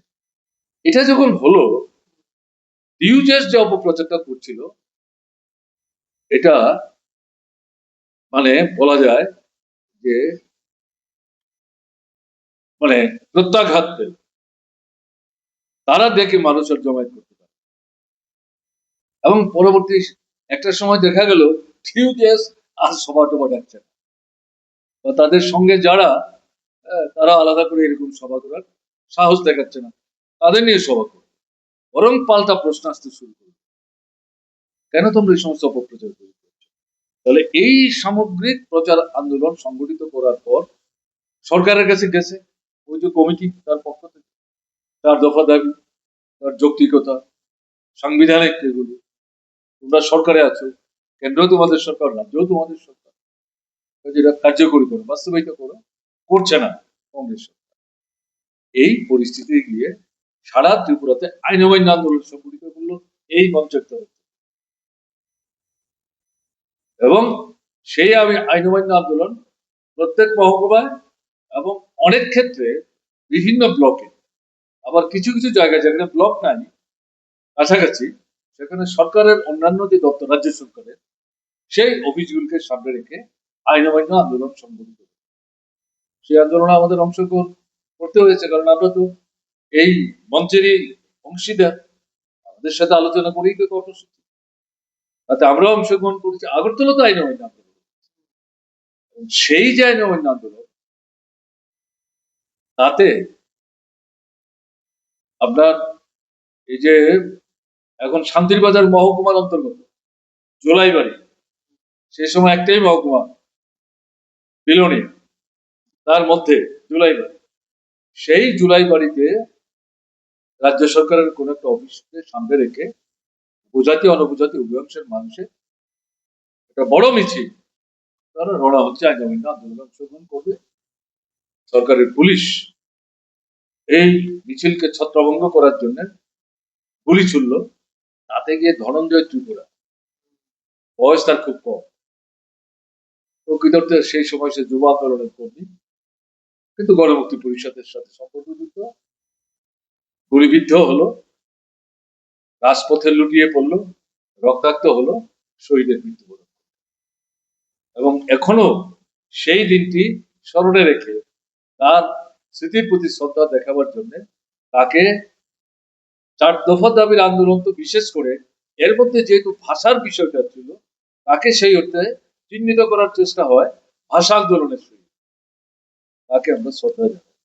এটা যখন হলো, ইউজেস যে অপপ্রচারটা করছিল, এটা মানে বলা যায় যে মানে প্রত্যাঘাত পেল। তারা দেখে মানুষের জমায়েত করতে পারে, এবং পরবর্তী একটা সময় দেখা গেল টিউজেস আর সভা টভা ডাকছে না, বা তাদের সঙ্গে যারা তারা আলাদা করে এরকম সভা করার সাহস দেখাচ্ছে না, তাদের নিয়ে সভা করবে, বরং পাল্টা প্রশ্ন আসতে শুরু করবে, কেন তোমরা এই সমস্ত অপপ্রচার করছো? তাহলে এই সামগ্রিক প্রচার আন্দোলন সংগঠিত করার পর সরকারের কাছে গেছে ওই যে কমিটি, তার পক্ষ থেকে তার দফা দাবি, তার যৌক্তিকতা, সাংবিধানিক এগুলো, তোমরা সরকারে আছো, কেন্দ্র তোমাদের সরকার, রাজ্য তোমাদের সরকার, যেটা কার্যকরী করো, বাস্তবায়িত করো, করছে না কংগ্রেস সরকার। এই পরিস্থিতি গিয়ে সারা ত্রিপুরাতে আইন অমান্য আন্দোলন সংগঠিত করলো এই মঞ্চের তরফ, এবং সেই আইন অমান্য আন্দোলন প্রত্যেক মহকুমায় এবং অনেক ক্ষেত্রে বিভিন্ন ব্লকে, আবার কিছু কিছু জায়গায় যেখানে ব্লক নাই কাছাকাছি, সেখানে সরকারের অন্যান্য যে দপ্তর, রাজ্য সরকারের সেই অফিসগুলিকে সামনে রেখে আইন অমান্য আন্দোলন সংগঠিত। সেই আন্দোলনে আমাদের অংশগ্রহণ করতে হয়েছে, কারণ আমরা তো এই মঞ্চেরই অংশীদার, আমাদের সাথে আলোচনা করেই তো কর্মসূচি, তাতে আমরাও অংশগ্রহণ করছি। আগরতলা তো আইন অমান্য আন্দোলন, সেই যে আইন অমান্য আন্দোলন, তাতে আপনার এই যে এখন শান্তির বাজার মহকুমার অন্তর্গত জোলাইবাড়ি, সে সময় একটাই মহকুমা, বিলোনিয়া, তার মধ্যে জুলাই বাড়ি, সেই জুলাই বাড়িতে রাজ্য সরকারের কোন একটা অফিসকে সামনে রেখে উপজাতি অনুপজাতি উভয় অংশের মানুষের একটা বড় মিছিল তারা রওনা হচ্ছে, আগামী আন্দোলন অংশগ্রহণ করবে। সরকারের পুলিশ এই মিছিলকে ছত্রভঙ্গ করার জন্য গুলি ছুড়ল। তাতে গিয়ে ধনঞ্জয় ত্রিপুরা, বয়স তার খুব কম, প্রকৃততে সেই সময় সে যুব আন্দোলনের কর্মী, কিন্তু গণমুক্তি পরিষদের সাথে সম্পর্কযুক্ত, গুলিবিদ্ধ হলো, রাজপথে লুটিয়ে পড়লো, রক্তাক্ত হলো, শহীদের মৃত্যুবরণ। এবং এখনো সেই দিনটি স্মরণে রেখে তার স্মৃতির প্রতি শ্রদ্ধা দেখাবার জন্য তাকে 4 দফা দাবির আন্দোলন তো বিশেষ করে এর মধ্যে যেহেতু ভাষার বিষয়টা ছিল, তাকে সেই অর্থে চিহ্নিত করার চেষ্টা হয় ভাষা আন্দোলনের সঙ্গে, তাকে আমরা শ্রদ্ধা জানাই।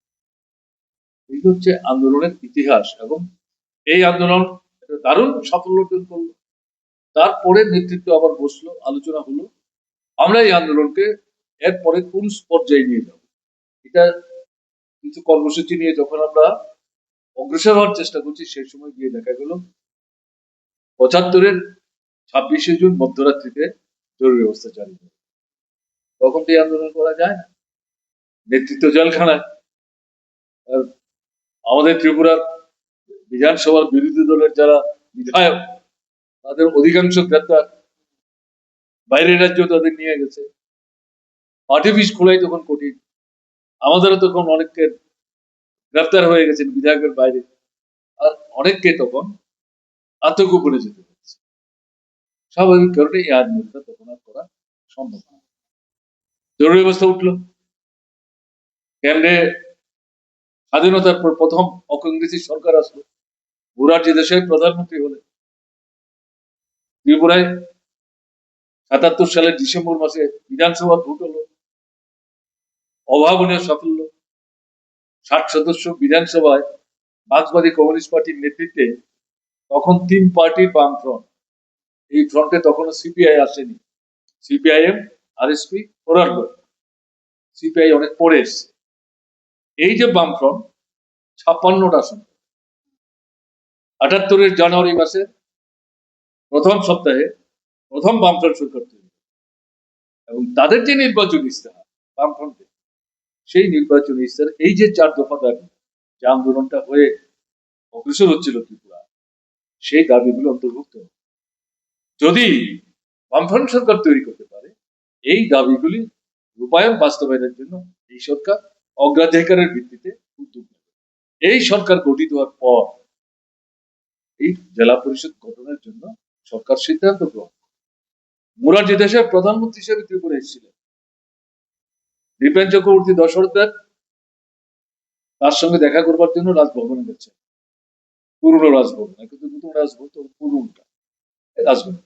এই হচ্ছে আন্দোলনের ইতিহাস। এবং এই আন্দোলন একটা দারুণ সাফল্য অর্জন করলো। তারপরে নেতৃত্ব আবার বসলো, আলোচনা হলো, আমরা এই আন্দোলনকে এরপরে কোন পর্যায়ে নিয়ে যাব, এটা কিছু কর্মসূচি নিয়ে যখন আমরা অগ্রসর হওয়ার চেষ্টা করছি, সেই সময় গিয়ে দেখা গেল 75-এর 26শে জুন মধ্যরাত্রিতে জরুরি অবস্থা জারি হয়। তখন তো এই আন্দোলন করা যায় না, নেতৃত্ব জেলখানায়। আর আমাদের ত্রিপুরার বিধানসভার বিরোধী দলের যারা বিধায়ক, তাদের অধিকাংশ গ্রেপ্তার, বাইরের রাজ্য তাদের নিয়ে গেছে। পার্টি অফিস খোলাই তখন কঠিন, আমাদেরও তখন অনেককে গ্রেপ্তার হয়ে গেছেন বিধায়কের বাইরে, আর অনেককে তখন আত্মগোপনে যেতে হচ্ছে। স্বাভাবিক কারণে এই আন্দোলনটা তখন আর করা সম্ভব না। জরুরি অবস্থা উঠলো, কেন্দ্রে স্বাধীনতার পর প্রথম অকংগ্রেসী সরকার আসলো, মুরারজি দেশাই প্রধানমন্ত্রী হলেন। ত্রিপুরায় 77 সালের ডিসেম্বর মাসে বিধানসভা ভোট হলো, অভাবনীয় সাফল্য। 60 সদস্য বিধানসভায় মার্ক্সবাদী কমিউনিস্ট পার্টির নেতৃত্বে তখন 3 পার্টির বাম ফ্রন্ট, এই ফ্রন্টে তখনও সিপিআই আসেনি, CPIM, RSP, forward block, CPI অনেক পরে এসছে। এই যে বাম ফ্রন্ট 56টা আসন, 78-এর জানুয়ারি মাসে প্রথম সপ্তাহে প্রথম বামফ্রন্ট সরকার তৈরি, এবং তাদের যে নির্বাচনী ইস্তেহার বামফ্রন্টের, সেই নির্বাচনী ইস্তেহার এই যে 4 দফা দাবি, যে আন্দোলনটা হয়ে অগ্রসর হচ্ছিল ত্রিপুরা, সেই দাবিগুলো অন্তর্ভুক্ত। যদি বামফ্রন্ট সরকার তৈরি করতে পারে, এই দাবিগুলি রূপায়ণ বাস্তবায়নের জন্য এই সরকার অগ্রাধিকারের ভিত্তিতে উদ্যোগ নেবে। এই সরকার গঠিত হওয়ার পর এই জেলা পরিষদ গঠনের জন্য সরকার সিদ্ধান্ত গ্রহণ করে। মুরারজি দেশের প্রধানমন্ত্রী হিসেবে ত্রিপুরা এসেছিলেন। দীপেন চক্রবর্তী দশরথদেব তার সঙ্গে দেখা করবার জন্য রাজভবনে গেছেন, পুরনো রাজভবন, কিন্তু নতুন রাজভবন তো পুরনোটা রাজভবন।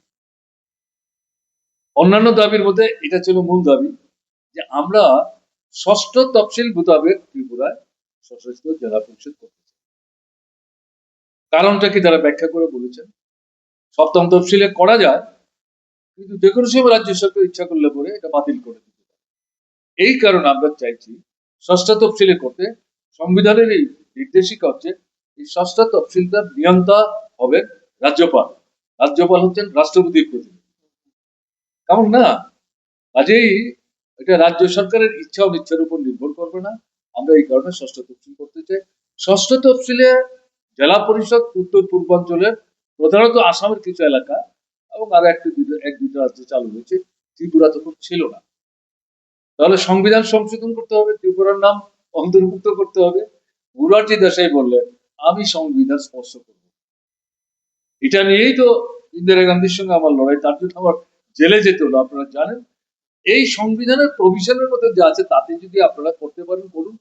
অন্যান্য দাবির মধ্যে এটা ছিল মূল দাবি, যে আমরা 6ষ্ঠ তফসিল মোতাবেক ত্রিপুরায় সশস্ত্র জেলা পরিষদ করতে চাই। কারণটা কি তারা ব্যাখ্যা করে বলেছেন, 7ম তফসিলে করা যায়, কিন্তু যে কোনো সময় রাজ্য সরকার ইচ্ছা করলে পরে এটা বাতিল করে দিতে পারে। এই কারণে আমরা চাইছি 6ষ্ঠ তফসিলে করতে। সংবিধানের এই নির্দেশিকা হচ্ছে এই 6ষ্ঠ তফসিলটার নিয়ন্তা হবে রাজ্যপাল। রাজ্যপাল হচ্ছেন রাষ্ট্রপতির প্রতিনিধি, কেমন না? কাজেই এটা রাজ্য সরকারের ইচ্ছা অনিচ্ছার উপর নির্ভর করবে না। আমরা এই কারণে 6ষ্ঠ তফসিল করতে চাই। 6ষ্ঠ তফসিলে জেলা পরিষদ উত্তর পূর্বাঞ্চলের প্রধানত আসামের কিছু এলাকা এবং আরো এক দুইটা রাজ্যে চালু হয়েছে, ত্রিপুরা তখন ছিল না। তাহলে সংবিধান সংশোধন করতে হবে, ত্রিপুরার নাম অন্তর্ভুক্ত করতে হবে। মুরারজি দেশাই বললেন, আমি সংবিধান স্পর্শ করব। এটা নিয়েই তো ইন্দিরা গান্ধীর সঙ্গে আমার লড়াই, তার জন্য আমার জেলে যেতে হলো। আপনারা জানেন, এই সংবিধানের প্রভিশনের মধ্যে যা আছে তাতে যদি আপনারা করতে পারেন করুন,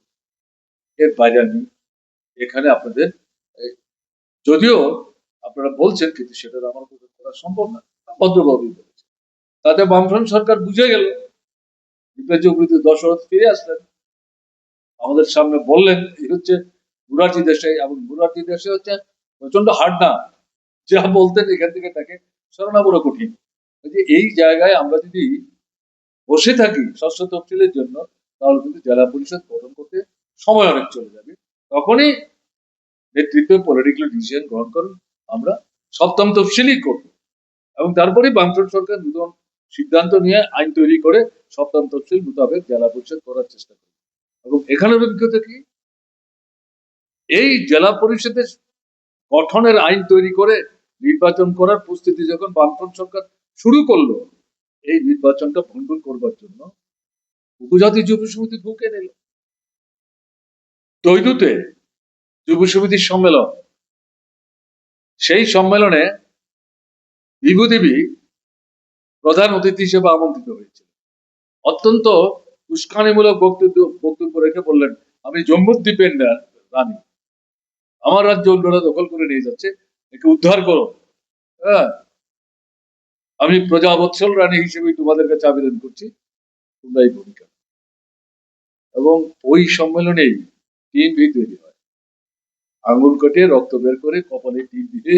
এর বাইরে আমি এখানে আপনাদের যদিও আপনারা বলছেন, কিন্তু সেটা আমার পক্ষে করা সম্ভব না, ভদ্রভাবেই বলেছে। তাতে বামফ্রন্ট সরকার বুঝে গেল, দীপেন চক্রবর্তী দশরথ ফিরে আসলেন, আমাদের সামনে বললেন এই হচ্ছে মুরারজি দেশাই। এবং মুরারজি দেশাই হচ্ছে প্রচন্ড হার্ড না, যা বলতেন এখান থেকে তাকে সরানো বড় কঠিন। এই জায়গায় আমরা যদি বসে থাকি ষষ্ঠ তফসিলের জন্য, তাহলে কিন্তু জেলা পরিষদ গঠন করতে সময় অনেক চলে যাবে। তখনই নেতৃত্ব পলিটিক্যাল ডিসিশন গ্রহণ করুন, আমরা সপ্তম তফসিলই করব, এবং তারপরে বামফ্রন্ট সরকার নতুন সিদ্ধান্ত নিয়ে আইন তৈরি করে সপ্তম তফসিল মোতাবেক জেলা পরিষদ করার চেষ্টা করবে। এবং এখানের অভিজ্ঞতা কি, এই জেলা পরিষদের গঠনের আইন তৈরি করে নির্বাচন করার প্রস্তুতি যখন বামফ্রন্ট সরকার শুরু করলো, এই নির্বাচনটা ভণ্ডুল করবার জন্য উপজাতি যুব সমিতি ঢুকে নিল। তৈদুতে যুব সমিতির সম্মেলন, সেই সম্মেলনে বিভূদেবী প্রধান অতিথি হিসেবে আমন্ত্রিত হয়েছিল। অত্যন্ত উস্কানিমূলক বক্তব্য রেখে বললেন, আমি জম্বুদ্বীপের রানী, আমার রাজ্য অন্যরা দখল করে নিয়ে যাচ্ছে, একে উদ্ধার করো। হ্যাঁ, আমি প্রজাবৎসল রানী হিসেবে তোমাদের কাছে আবেদন করছি, তোমরা এই ভূমিকা। এবং ওই সম্মেলনেই টিম তৈরি হয়, আঙুল কেটে রক্ত বের করে কপালে টিপ দিয়ে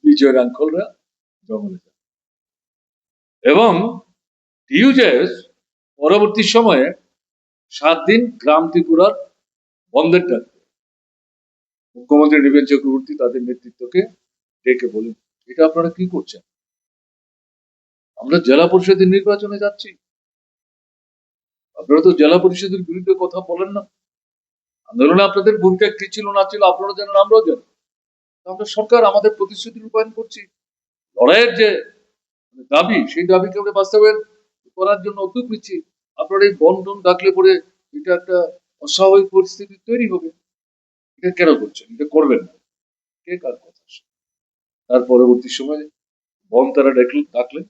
বিজয় রাঙ্খলরা জঙ্গলে যায়। এবং টিউজেস পরবর্তী সময়ে 7 দিন গ্রাম ত্রিপুরার বন্ধের ডাক দেয়। মুখ্যমন্ত্রী নবীন চক্রবর্তী তাদের নেতৃত্বকে ডেকে বলেন, এটা আপনারা কি করছেন? আমরা জেলা পরিষদের নির্বাচনে যাচ্ছি, আপনারা তো জেলা পরিষদের বিরুদ্ধে কথা বলেন না। আন্দোলনে আপনাদের ভূমিকা কি ছিল না ছিল আপনারা জানেন, আমরাও জানি। আমরা সরকার আমাদের প্রতিশ্রুতি রূপায়ণ করছি, লড়াইয়ের যে দাবি, সেই দাবিকে আমরা বাস্তবায়ন করার জন্য উদ্যোগ নিচ্ছি। আপনারা এই বন্টন ডাকলে পরে এটা একটা অস্বাভাবিক পরিস্থিতি তৈরি হবে, এটা কেন করছেন? এটা করবেন না। কে কার কথা শোনে? তার পরবর্তী সময়ে বন তারা ডাকলেন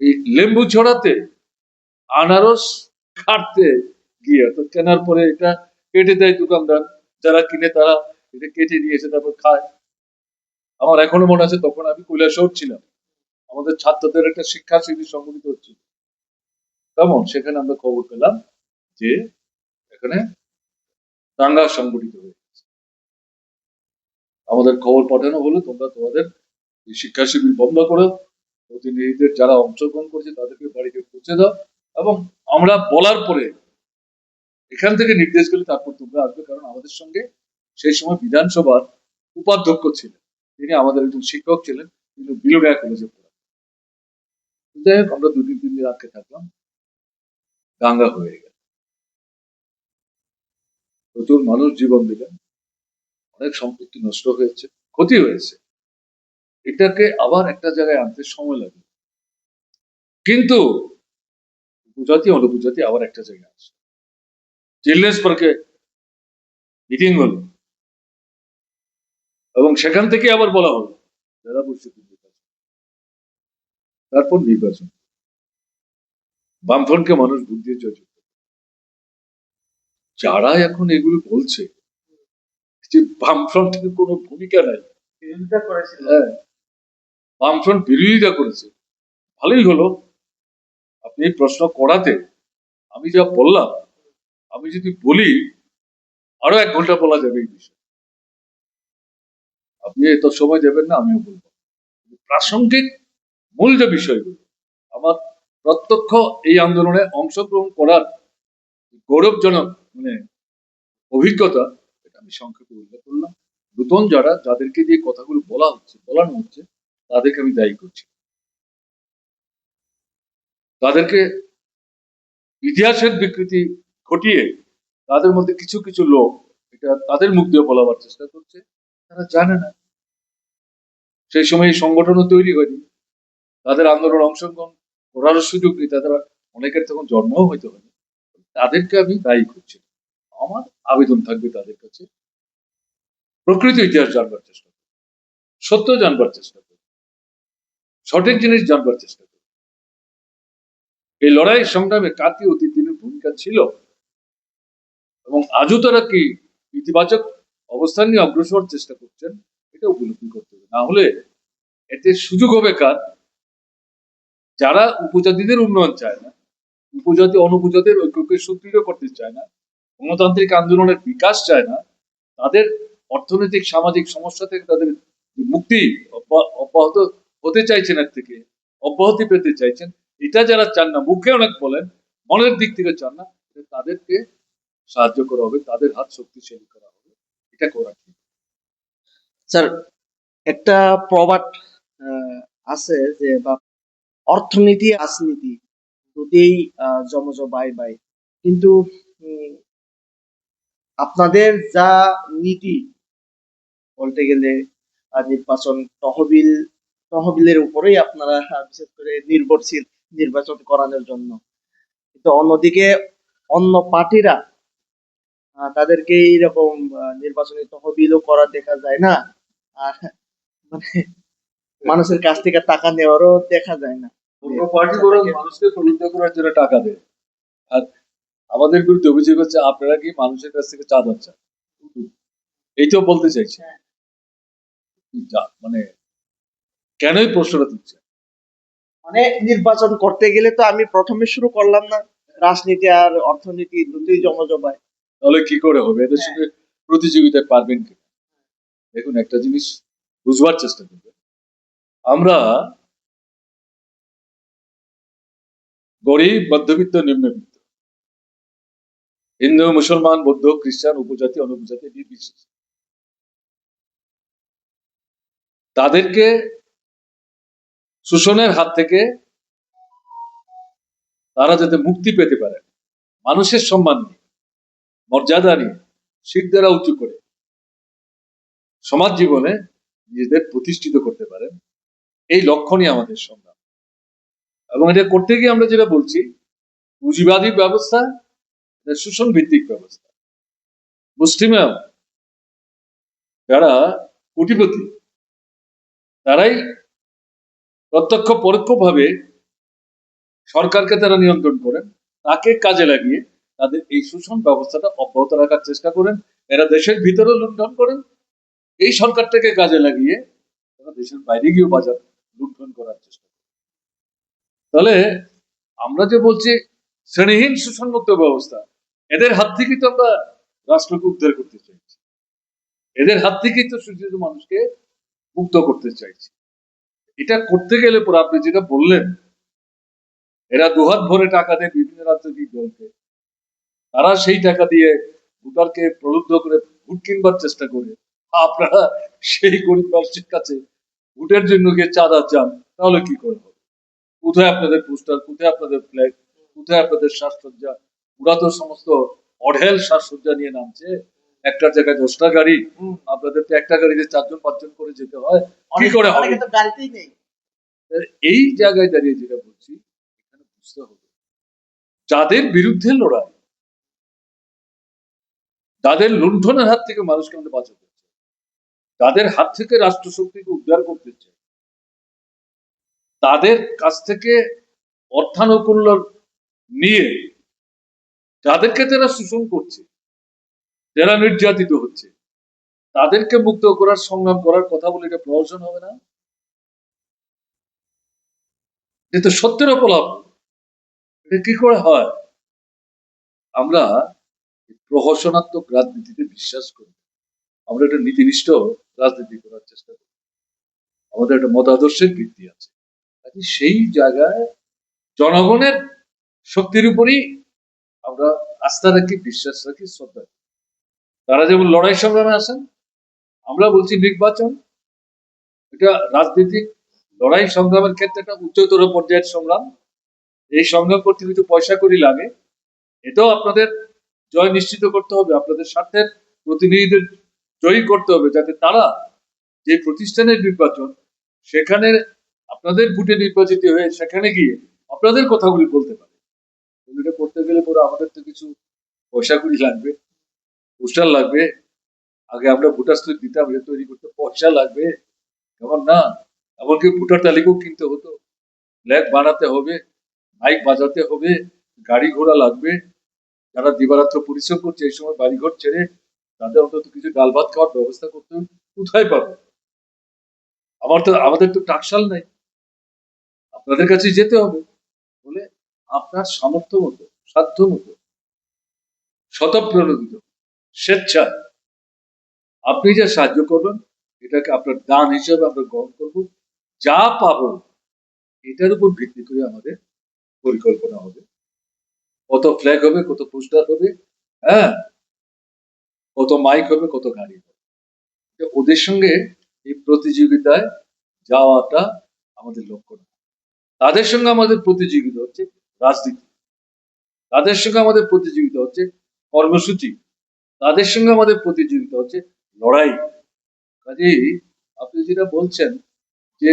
এই লেম্বু ছড়াতে, আনারস কাটতে গিয়ে, তো কেনার পরে এটা কেটে দেয় দোকানদার, যারা কিনে তারা এটা কেটে নিয়ে এসে তারপর খায়। আমার এখনো মনে আছে, তখন আমি কৈলাসহর ছিলাম, আমাদের ছাত্রদের একটা শিক্ষা শিবির সংগঠিত হচ্ছিল, তেমন সেখানে আমরা খবর পেলাম যে এখানে দাঙ্গা সংগঠিত হয়েছে। আমাদের খবর পাঠানো হলো, তোমরা তোমাদের এই শিক্ষা শিবির বন্ধ করো, প্রতিনিধিদের যারা অংশগ্রহণ করছে তাদেরকে বাড়িতে পৌঁছে দাও, এবং আমরা বলার পরে এখান থেকে নির্দেশ গেলে তারপর তোমরা আসবে। কারণ আমাদের সঙ্গে সেই সময় বিধানসভার উপাধ্যক্ষ ছিলেন, তিনি আমাদের একজন শিক্ষক ছিলেন, তিনি বিলোনিয়া কলেজে পড়ান। যাই হোক, আমরা 2-3 দিন আটকে থাকলাম, দাঙ্গা হয়ে গেল, প্রচুর মানুষ জীবন দিলেন, অনেক সম্পত্তি নষ্ট হয়েছে, ক্ষতি হয়েছে। এটাকে আবার একটা জায়গায় আনতে সময় লাগে, কিন্তু উপজাতি অনুপজাতি আবার একটা জায়গায় আসে। চিলড্রেন্স পার্কে মিটিং হলো, এবং সেখান থেকে আবার বলা হলো জেলা পরিষদ নির্বাচন, তারপর নির্বাচন, বামফ্রন্টকে মানুষ ভোট দিয়ে জয়যুক্ত। যারা এখন এগুলো বলছে যে বামফ্রন্টের কোনো ভূমিকা নাই, বিরোধিতা করেছিল। হ্যাঁ, বামফ্রন্ট বিরোধিতা করেছে, ভালোই হলো আপনি এই প্রশ্ন করাতে। আমি যা বললাম, আমি যদি বলি আরো 1 ঘন্টা বলা যাবে এই বিষয়ে, আপনি এত সময় দেবেন না, আমিও বলবো। প্রাসঙ্গিক মূল যে বিষয়গুলো, আমার প্রত্যক্ষ এই আন্দোলনে অংশগ্রহণ করার গৌরবজনক মানে অভিজ্ঞতা, এটা আমি সংক্ষেপে উল্লেখ করলাম। নতুন যাদেরকে দিয়ে কথাগুলো বলানো হচ্ছে, তাদেরকে আমি দায়ী করছি। তাদেরকে ইতিহাসের বিকৃতি ঘটিয়ে তাদের মধ্যে কিছু কিছু লোক এটা তাদের মুখ দিয়ে বলাবার চেষ্টা করছে, তারা জানে না। সেই সময় এই সংগঠনও তৈরি হয়নি, তাদের আন্দোলন অংশগ্রহণ করার সুযোগ নেই, তাদের অনেকের তখন জন্মও হইতে হয়নি। তাদেরকে আমি দায়ী করছি। আমার আবেদন থাকবে তাদের কাছে, প্রকৃত ইতিহাস জানবার চেষ্টা করুন, সত্য জানবার চেষ্টা করুন, সঠিক জিনিস জানবার চেষ্টা করুন। এই লড়াই সংগ্রামে কার কি অতীত দিনের ভূমিকা ছিল, এবং আজও তারা কি ইতিবাচক অবস্থান নিয়ে অগ্রসর চেষ্টা করছেন, এটা উপলব্ধি করতে হবে। না হলে এতে সুযোগ হবে কার? যারা উপজাতিদের উন্নয়ন চায় না, উপজাতি অনুপজাতির ঐক্যকে সুদৃঢ় করতে চায় না, গণতান্ত্রিক আন্দোলনের বিকাশ চায় না, তাদের অর্থনৈতিক সামাজিক সমস্যা থেকে তাদের মুক্তি অব্যাহত হতে চাইছেন, এর থেকে অব্যাহতি পেতে চাইছেন, এটা যারা চান না, মুখে অনেক বলেন, মনের দিক থেকে চান না, তাদেরকে সাহায্য করা হবে, তাদের হাত শক্তিশালী করা হবে, এটা করা ঠিক। স্যার, একটা প্রবাদ আছে যে বা অর্থনীতি রাজনীতি দুটেই জমজ বাই বাই, কিন্তু উম, আপনাদের যা নীতি বলতে গেলে নির্বাচন তহবিলের উপরেই আপনারা বিশেষ করে নির্ভরশীল নির্বাচন করানোর জন্য, কিন্তু অন্যদিকে অন্য পার্টিরা তাদেরকে এইরকম নির্বাচনী তহবিলও করা দেখা যায় না, আর মানে মানুষের কাছ থেকে টাকা নেওয়ারও দেখা যায় না। অন্য পার্টি বরং মানুষকে প্রলুব্ধ করার জন্য টাকা দেয়। আর আমাদের বিরুদ্ধে অভিযোগ হচ্ছে আপনারা কি মানুষের কাছ থেকে চাঁদা চান, এইটাও বলতে চাইছে। মানে কেনই প্রশ্নটা তুলছে? মানে নির্বাচন করতে গেলে তো আমি প্রথমে শুরু করলাম না, রাজনীতি আর অর্থনীতি দুটোই জমজমায়। তাহলে কি করে হবে? এদের সঙ্গে প্রতিযোগিতায় পারবেন কি? দেখুন, একটা জিনিস বুঝবার চেষ্টা করবেন, আমরা গরিব, মধ্যবিত্ত, নিম্নবিত্ত, হিন্দু, মুসলমান, বৌদ্ধ, খ্রিস্টান, উপজাতি, অনুপজাতি নির্বিশেষে তাদেরকে শোষণের হাত থেকে তারা যাতে মুক্তি পেতে পারে, মানুষের সম্মান নিয়ে, মর্যাদা নিয়ে, শিখ দ্বারা উঁচু করে সমাজ জীবনে নিজেদের প্রতিষ্ঠিত করতে পারেন, এই লক্ষ্য নিয়ে আমাদের সংগ্রাম। এবং এটা করতে গিয়ে আমরা যেটা বলছি, পুঁজিবাদী ব্যবস্থা, শোষণ ভিত্তিক ব্যবস্থা। মুসলিমরা যারা কোটিপতি, তারাই প্রত্যক্ষ পরোক্ষভাবে সরকারকে তারা নিয়ন্ত্রণ করেন, তাকে কাজে লাগিয়ে তাদের এই শোষণ ব্যবস্থাটা অব্যাহত রাখার চেষ্টা করেন। এরা দেশের ভিতরে লুণ্ঠন করেন, এই সরকারটাকে কাজে লাগিয়ে তারা দেশের বাইরে গিয়েও বাজার লুণ্ঠন করার চেষ্টা করেন। তাহলে আমরা যে বলছি শ্রেণীহীন শোষণমুক্ত ব্যবস্থা, এদের হাত থেকেই তো আমরা রাষ্ট্রকে উদ্ধার করতে চাইছি, এদের হাত থেকেই তো শোষিত মানুষকে মুক্ত করতে চাইছি। এটা করতে গেলে পরে আপনি যেটা বললেন, এরা দুহাত ভরে টাকা দেয় বিভিন্ন রাজনৈতিক দলকে, তারা সেই টাকা দিয়ে ভোটারকে প্রলুব্ধ করে ভোট কিনবার চেষ্টা করে, আপনারা সেই গরিব মানুষের কাছে ভোটের জন্য গিয়ে চাঁদা চান, তাহলে কি করে হবে? কোথায় আপনাদের পোস্টার, কোথায় আপনাদের ফ্ল্যাগ, কোথায় আপনাদের সাজসজ্জা? ওরা তো সমস্ত অঢেল সাজসজ্জা নিয়ে নামছে, একটা জায়গায় 10টা গাড়ি, আপনাদের তো একটা গাড়িতে 4 জন 5 জন করে যেতে হয়, কি করে হবে? অনেকে তো গাড়িতেই নেই। এই জায়গায় দাঁড়িয়ে যেটা বলছি, এখানে বুঝতে হবে যাদের বিরুদ্ধে লড়াই, তাদের লুণ্ঠনের হাত থেকে মানুষকে আমাদের বাঁচাতে চাই, তাদের হাত থেকে রাষ্ট্রশক্তিকে উদ্ধার করতে চাই, তাদের কাছ থেকে অর্থানুকূল্য নিয়ে যাদেরকে তারা শোষণ করছে, যারা নির্যাতিত হচ্ছে, তাদেরকে মুক্ত করার সংগ্রাম করার কথা বলে এটা প্রহসন হবে না? এটা তো সত্যের অপলাপ। এটা কি করে হয়? আমরা প্রহসনাত্মক রাজনীতিতে বিশ্বাস করি, আমরা একটা নীতিনিষ্ঠ রাজনীতি করার চেষ্টা করি, আমাদের একটা মতাদর্শের ভিত্তি আছে। সেই জায়গায় জনগণের শক্তির উপরই আমরা আস্থা রাখি, বিশ্বাস রাখি, শ্রদ্ধা রাখি। তারা যেমন লড়াই সংগ্রামে আসেন, আমরা বলছি নির্বাচন এটা রাজনৈতিক লড়াই সংগ্রামের ক্ষেত্রে একটা উচ্চতর পর্যায়ের সংগ্রাম। এই সংগ্রাম করতে কিছু পয়সা করি লাগে, এটাও আপনাদের জয় নিশ্চিত করতে হবে, আপনাদের স্বার্থের প্রতিনিধিদের জয়ী করতে হবে, যাতে তারা যে প্রতিষ্ঠানের নির্বাচন, সেখানে আপনাদের ভোটে নির্বাচিত হয়ে সেখানে গিয়ে আপনাদের কথাগুলি বলতে পারে। এটা করতে গেলে পরে আমাদের তো কিছু পয়সা কড়ি লাগবে, পোস্টার লাগবে, আগে আমরা ভোটার স্লিপ দিতাম, এটা তৈরি করতে পয়সা লাগবে, এমন না? এমনকি ভোটার তালিকাও কিনতে হতো, ফ্ল্যাগ বানাতে হবে, মাইক বাজাতে হবে, গাড়ি ঘোড়া লাগবে। যারা দিবারাত্র পরিশ্রম করছে এই সময় বাড়িঘর ছেড়ে, তাদের অন্তত কিছু ডাল ভাত খাওয়ার ব্যবস্থা করতে হবে, কোথায় পাবে? আমাদের তো টাকশাল নাই, আপনাদের কাছে যেতে হবে। বলে আপনার সামর্থ্য মতো, সাধ্য মতো, স্বতঃপ্রণোদিত, স্বেচ্ছায় আপনি যা সাহায্য করবেন, এটাকে আপনার দান হিসেবে আমরা গ্রহণ করব। যা পাবো এটার উপর ভিত্তি করে আমাদের পরিকল্পনা হবে, কত ফ্ল্যাগ হবে, কত পোস্টার হবে, হ্যাঁ, কত মাইক হবে, কত গাড়ি হবে। তো ওদের সঙ্গে এই প্রতিযোগিতায় যাওয়াটা আমাদের লক্ষ্য না। তাদের সঙ্গে আমাদের প্রতিযোগিতা হচ্ছে রাজনীতি, তাদের সঙ্গে আমাদের প্রতিযোগিতা হচ্ছে কর্মসূচি, তাদের সঙ্গে আমাদের প্রতিযোগিতা হচ্ছে লড়াই। কাজেই আপনি যেটা বলছেন যে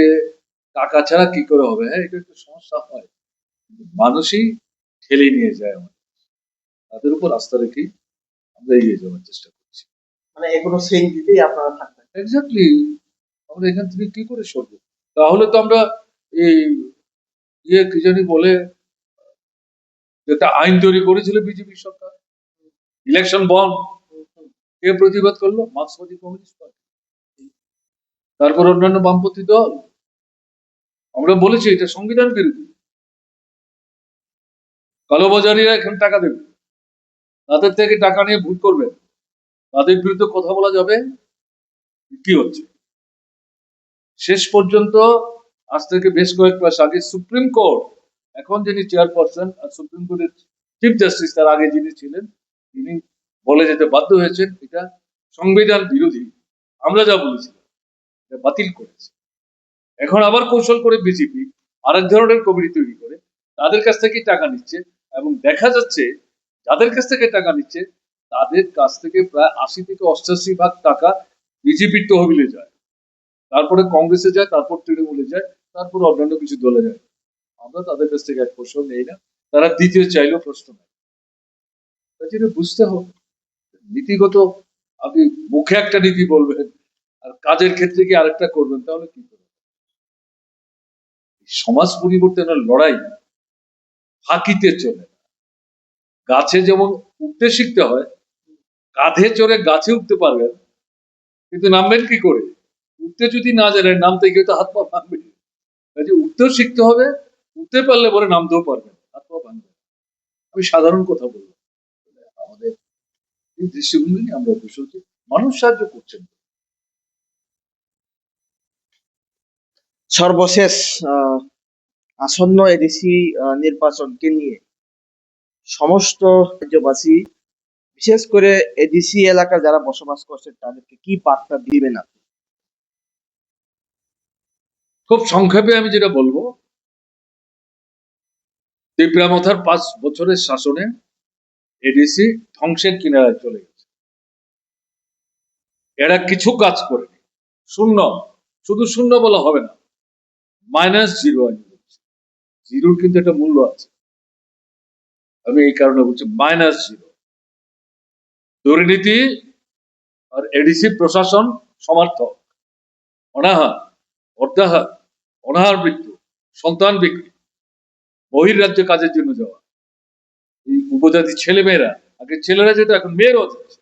টাকা ছাড়া কি করে হবে, হ্যাঁ, এটা একটু সমস্যা হয়, কিন্তু মানুষই ঠেলে নিয়ে যায় আমাদের, তাদের উপর আস্থা রেখেই আমরা এগিয়ে যাওয়ার চেষ্টা করছি। মানে এখনো সেই দিতেই আপনারা থাকবেন। এক্স্যাক্টলি, আমরা এখান থেকে কি করে সরবো? তাহলে তো আমরা এই কি জানি বলে, একটা আইন তৈরি করেছিল বিজেপি সরকার, ইলেকশন বন্ড, কে প্রতিবাদ করলো? মার্ক্সবাদী কমিউনিস্ট পার্টি, তারপর অন্যান্য বামপন্থী দল। আমরা বলেছি এটা সংবিধান বিরোধী, কালোবাজারিরা এখন টাকা দেবে, তাদের থেকে টাকা নিয়ে ভোট করবে, তাদের বিরুদ্ধে কথা বলা যাবে? কি হচ্ছে শেষ পর্যন্ত? আজ থেকে বেশ কয়েক মাস আগে সুপ্রিম কোর্ট, এখন যিনি চেয়ারপারসন আর সুপ্রিম কোর্টের চিফ জাস্টিস, তার আগে যিনি ছিলেন, তিনি বলে যেতে বাধ্য হয়েছেন এটা সংবিধান বিরোধী। আমরা যা বলেছিলাম এটা বাতিল করেছে। এখন আবার কৌশল করে বিজেপি আরেক ধরনের কমিটি তৈরি করে তাদের কাছ থেকে টাকা নিচ্ছে, এবং দেখা যাচ্ছে যাদের কাছ থেকে টাকা নিচ্ছে তাদের কাছ থেকে প্রায় 80 থেকে 88 ভাগ টাকা বিজেপির তহবিলে যায়, তারপরে কংগ্রেসে যায়, তারপর তৃণমূলে যায়, তারপর অন্যান্য কিছু দলে যায়। আমরা তাদের কাছ থেকে এক পয়সাও নেই না, তারা দিতে চাইলেও প্রশ্ন নাই। তাই জন্য বুঝতে হবে নীতিগত, আপনি মুখে একটা নীতি বলবেন আর কাজের ক্ষেত্রে কি আরেকটা করবেন, তাহলে কি করবেন? সমাজ পরিবর্তনের লড়াই ফাঁকিতে চলে না। গাছে যেমন উঠতে শিখতে হয়, কাঁধে চড়ে গাছে উঠতে পারবেন, কিন্তু নামবেন কি করে? উঠতে যদি না জানেন, নামতে গিয়ে তো হাত পা ভাঙবে। কাজে উঠতেও শিখতে হবে, উঠতে পারলে পরে নামতেও পারবেন, হাত পা ভাঙবে। আমি সাধারণ কথা বললাম, আমাদের এই দৃষ্টিভঙ্গি নিয়ে আমরা অগ্রসর হচ্ছি, মানুষ সাহায্য করছেন। সর্বশেষ আহ, আসন্ন এডিসি নির্বাচনকে নিয়ে সমস্ত রাজ্যবাসী, বিশেষ করে এডিসি এলাকায় যারা বসবাস করছেন, তাদেরকে কি বার্তা দিবেন আপনি? খুব সংক্ষেপে আমি যেটা বলবো, তীব্রামথার 5 বছরের শাসনে এডিসি ধ্বংসের কিনারায় চলে গেছে। এরা কিছু কাজ করেনি, শূন্য, শুধু শূন্য বলা হবে না, -0 আমি বলছি। জিরোর কিন্তু একটা মূল্য আছে, আমি এই কারণে বলছি -0। দুর্নীতি আর এডিসি প্রশাসন সমার্থক, অনাহার, অর্ধাহার, অনাহার মৃত্যু, সন্তান বিক্রি, বহির্রাজ্যে কাজের জন্য যাওয়া, এই উপজাতি ছেলে মেয়েরা, আগে ছেলেরা যেত, এখন মেয়েরাও যাচ্ছে,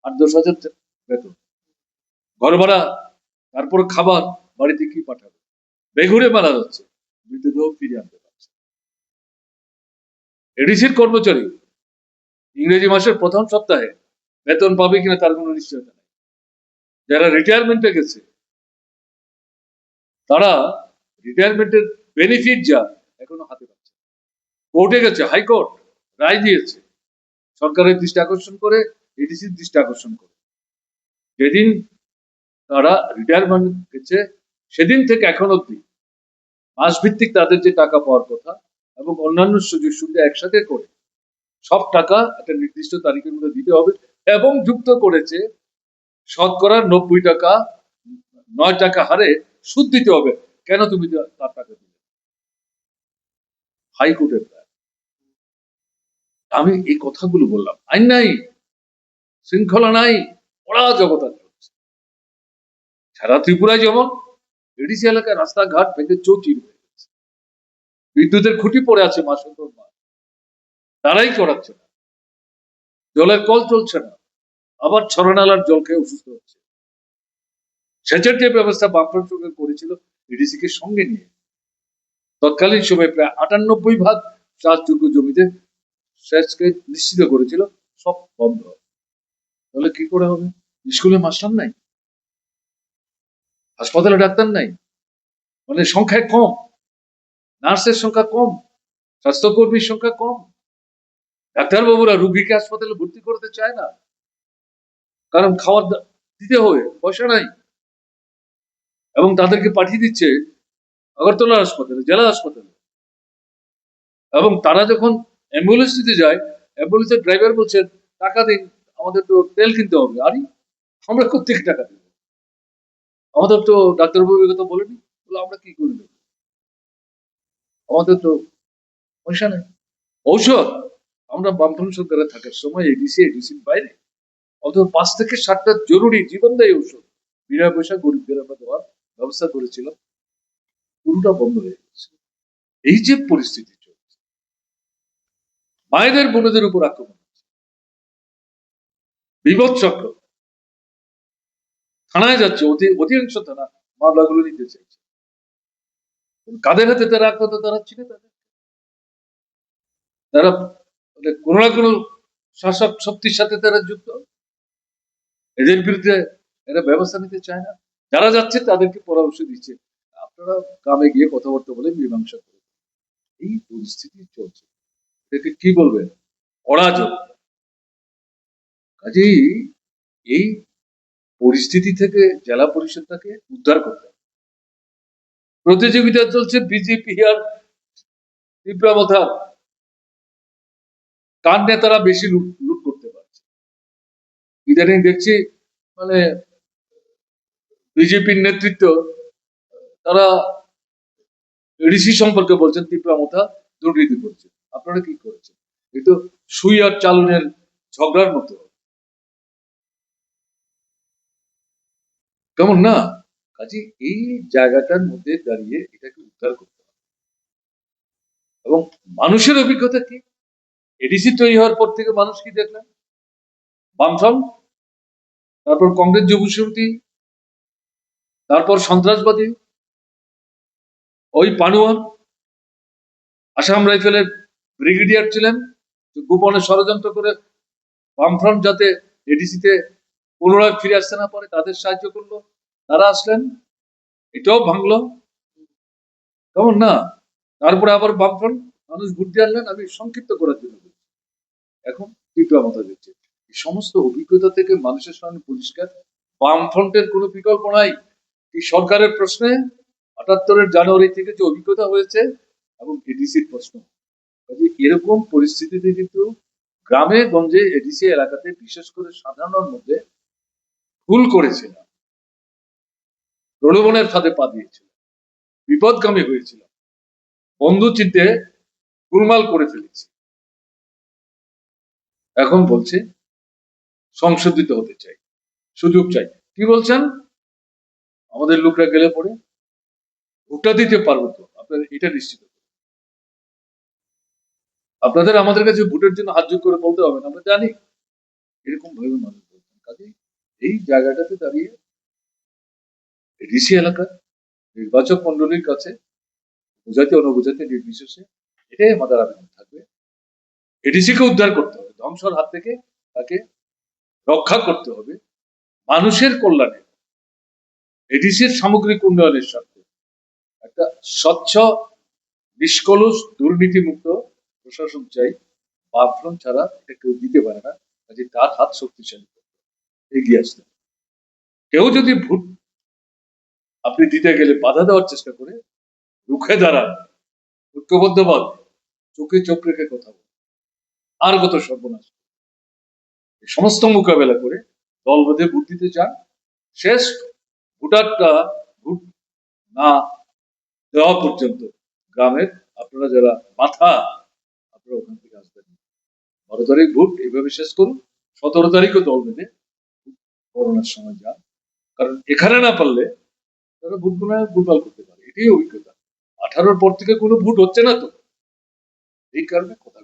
8-10 হাজার বেতন, ঘর ভাড়া, তারপর খাবার, বাড়িতে কি পাঠাবে, বেঘুরে মারা যাচ্ছে, মৃতদেহ ফিরে আনতে পারছে। এডিসির কর্মচারী ইংরেজি মাসের প্রথম সপ্তাহে বেতন পাবে কিনা তার কোনো নিশ্চয়তা নেই। যারা রিটায়ারমেন্টে গেছে তারা রিটায়ারমেন্টের বেনিফিট যা এখনো হাতে পাচ্ছে। কোর্টে গেছে, হাইকোর্ট রায় দিয়েছে, সরকারের দৃষ্টি আকর্ষণ করে, এডিসির দৃষ্টি আকর্ষণ করে, যেদিন তারা রিটায়ারমেন্ট গেছে সেদিন থেকে এখন অব্দি মাস ভিত্তিক তাদের যে টাকা পাওয়ার কথা এবং অন্যান্য সুযোগ সুবিধা একসাথে করে সব টাকা একটা নির্দিষ্ট তারিখের মধ্যে দিতে হবে, এবং যুক্ত করেছে শতকরা 90 টাকা, 9 টাকা হারে সুদ দিতে হবে। কেন তুমি তার টাকা দিলে? হাইকোর্টের রায়। আমি এই কথাগুলো বললাম, আইন নাই, শৃঙ্খলা নাই, অরাজকতা চলছে। সারা ত্রিপুরায় যেমন এডিসি এলাকায় রাস্তাঘাট ভেঙে চৌচির হয়ে গেছে, বিদ্যুতের খুঁটি পড়ে আছে মাস পর মাস, তারাই করাচ্ছে না, জলের কল চলছে না, আবার ছড়ানালার জল খেয়ে অসুস্থ হচ্ছে। সেচের যে ব্যবস্থা বামফ্রন্ট সরকার করেছিল এডিসি কে সঙ্গে নিয়ে, তৎকালীন সময়ে প্রায় 98 ভাগ চাষযোগ্য জমিতে সেচকে নিশ্চিত করেছিল, সব বন্ধ। তাহলে কি করে হবে? স্কুলে মাস্টার নাই, হাসপাতালে ডাক্তার নাই, মানে সংখ্যায় কম, নার্সের সংখ্যা কম, স্বাস্থ্যকর্মীর সংখ্যা কম, ডাক্তারবাবুরা রুগীকে হাসপাতালে ভর্তি করতে চায় না, কারণ খাবার দিতে হবে, পয়সা নাই, এবং তাদেরকে পাঠিয়ে দিচ্ছে আগরতলা হাসপাতালে, জেলা হাসপাতালে। এবং তারা যখন অ্যাম্বুলেন্স দিতে যায়, অ্যাম্বুলেন্সের ড্রাইভার বলছেন টাকা দিন, আমাদের তো তেল কিনতে হবে। আরে আমরা কোথেকে টাকা দেবো? আমাদের তো ডাক্তারবাবু কথা বলেনি, বলে আমরা কি করে দেবো, আমাদের তো পয়সা নেই। ঔষধ আমরা বামফ্রন্ট সরকারে থাকার সময় এডিসির বাইরে অন্তত 5 থেকে 7টা জরুরি জীবনদায়ী ঔষধ বিনা পয়সা গরিবদের আমরা দেওয়ার ব্যবস্থা করেছিলাম, পুরোটা বন্ধ হয়ে গেছে। এই যে পরিস্থিতি চলছে, মায়েদের বোনদের উপর আক্রমণ হচ্ছে, বিপদ চক্র, থানায় যাচ্ছে, অধিকাংশ থানা মামলাগুলো নিতে চাইছে। কাদের হাতে তারা আক্রান্ত, তারা চিনে তারা মানে কোনো না কোনো শাসক শক্তির সাথে তারা যুক্ত, এদের বিরুদ্ধে এরা ব্যবস্থা নিতে চায় না। যারা যাচ্ছে তাদেরকে পরামর্শ দিচ্ছে আপনারা গ্রামে গিয়ে কথাবার্তা বলে মীমাংসা করুন। এই পরিস্থিতি চলছে, এটাকে কি বলবেন, অরাজক। কাজেই এই পরিস্থিতি থেকে জেলা পরিষদটাকে উদ্ধার করতে হবে। প্রতিযোগিতা চলছে বিজেপি আর তীব্রাবতার, কার নেতারা বেশি লুট লুট করতে পারছে। ইদানিং দেখছি মানে বিজেপির নেতৃত্ব তারা ঋষি সম্পর্কে বলছেন তীব্রামতা দুর্নীতি করছে। আপনারা কি করেছেন? এই তো সুই আর চালনের ঝগড়ার মতো, কেমন না? কাজে এই জায়গাটার মধ্যে দাঁড়িয়ে এটাকে উদ্ধার করতে হবে। এবং মানুষের অভিজ্ঞতা কি, এডিসি তৈরি হওয়ার পর থেকে মানুষ কি দেখলেন, বামফ্রন্ট, তারপর কংগ্রেস যুব সমিতি, তারপর সন্ত্রাসবাদী, ওই পানুয়ান আসাম রাইফেলের ব্রিগেডিয়ার ছিলেন, গোপনে ষড়যন্ত্র করে বামফ্রন্ট যাতে এডিসিতে পুনরায় ফিরে আসতে না পারে তাদের সাহায্য করলো, তারা আসলেন, এটাও ভাঙলো, কেমন না? তারপরে আবার বামফ্রন্ট মানুষ ভোট দিয়ে আনলেন। আমি সংক্ষিপ্ত করার জন্য বলছি, এখন তীব্রামতা দিচ্ছে। এই সমস্ত অভিজ্ঞতা থেকে মানুষের সামনে পরিষ্কার বামফ্রন্টের কোনো বিকল্প নাই। এই সরকারের প্রশ্নে 78-এর জানুয়ারি থেকে যে অভিজ্ঞতা হয়েছে এবং এডিসির প্রশ্ন, এরকম পরিস্থিতিতে কিন্তু গ্রামে গঞ্জে এডিসি এলাকাতে বিশেষ করে সাধারণের মধ্যে ভুল করেছিল, প্রলোভনের ফাঁদে পা দিয়েছিল, বিপদগামী হয়েছিল, বন্ধু চিনতে গোলমাল করে ফেলেছি। এখন বলছে সংশোধিত হতে চাই, সুযোগ চাই। কি বলছেন? আমাদের লোকরা গেলে পরে ভোটটা দিতে পারবো তো, আপনাদের এটা নিশ্চিত করুন। আপনাদের আমাদের কাছে ভোটের জন্য হাত জোর করে বলতে হবে না, আমরা জানি। এরকম ভাবে মানুষ বলছেন। কাজে এই জায়গাটাতে দাঁড়িয়ে ডিসি এলাকার নির্বাচক মন্ডলীর কাছে বোঝাতে অনবোঝাতে নির্বিশেষে এটাই আমাদের আবেদন থাকবে, এডিসিকে উদ্ধার করতে হবে, ধ্বংসর হাত থেকে তাকে রক্ষা করতে হবে মানুষের কল্যাণে, এডিসির সামগ্রিক উন্নয়নের স্বার্থে একটা স্বচ্ছ, নিষ্কলুষ, দুর্নীতিমুক্ত প্রশাসন চাই। বামফ্রন্ট ছাড়া এটা কেউ দিতে পারে না। কাজে তার হাত শক্তিশালী করতে হবে, এগিয়ে আসতে হবে। কেউ যদি ভোট আপনি দিতে গেলে বাধা দেওয়ার চেষ্টা করে, রুখে দাঁড়ান, ঐক্যবদ্ধভাবে চোখে চোখ রেখে কথা বল, আর কত সর্বনাশ। এই সমস্ত মোকাবেলা করে দল বেঁধে ভোট দিতে চান, শেষ ভোটারটা ভোট না দেওয়া পর্যন্ত গ্রামের আপনারা যারা মাথা, আপনারা ওখান থেকে আসবেন। 12 তারিখ ভোট এইভাবে শেষ করুন, 17 তারিখও দল বেঁধে করোনার সময় যান, কারণ এখানে না পারলে তারা ভোট গোলমাল করতে পারে, এটাই অভিজ্ঞতা। 18-র পর থেকে কোনো ভোট হচ্ছে না তো, এই কারণে কথা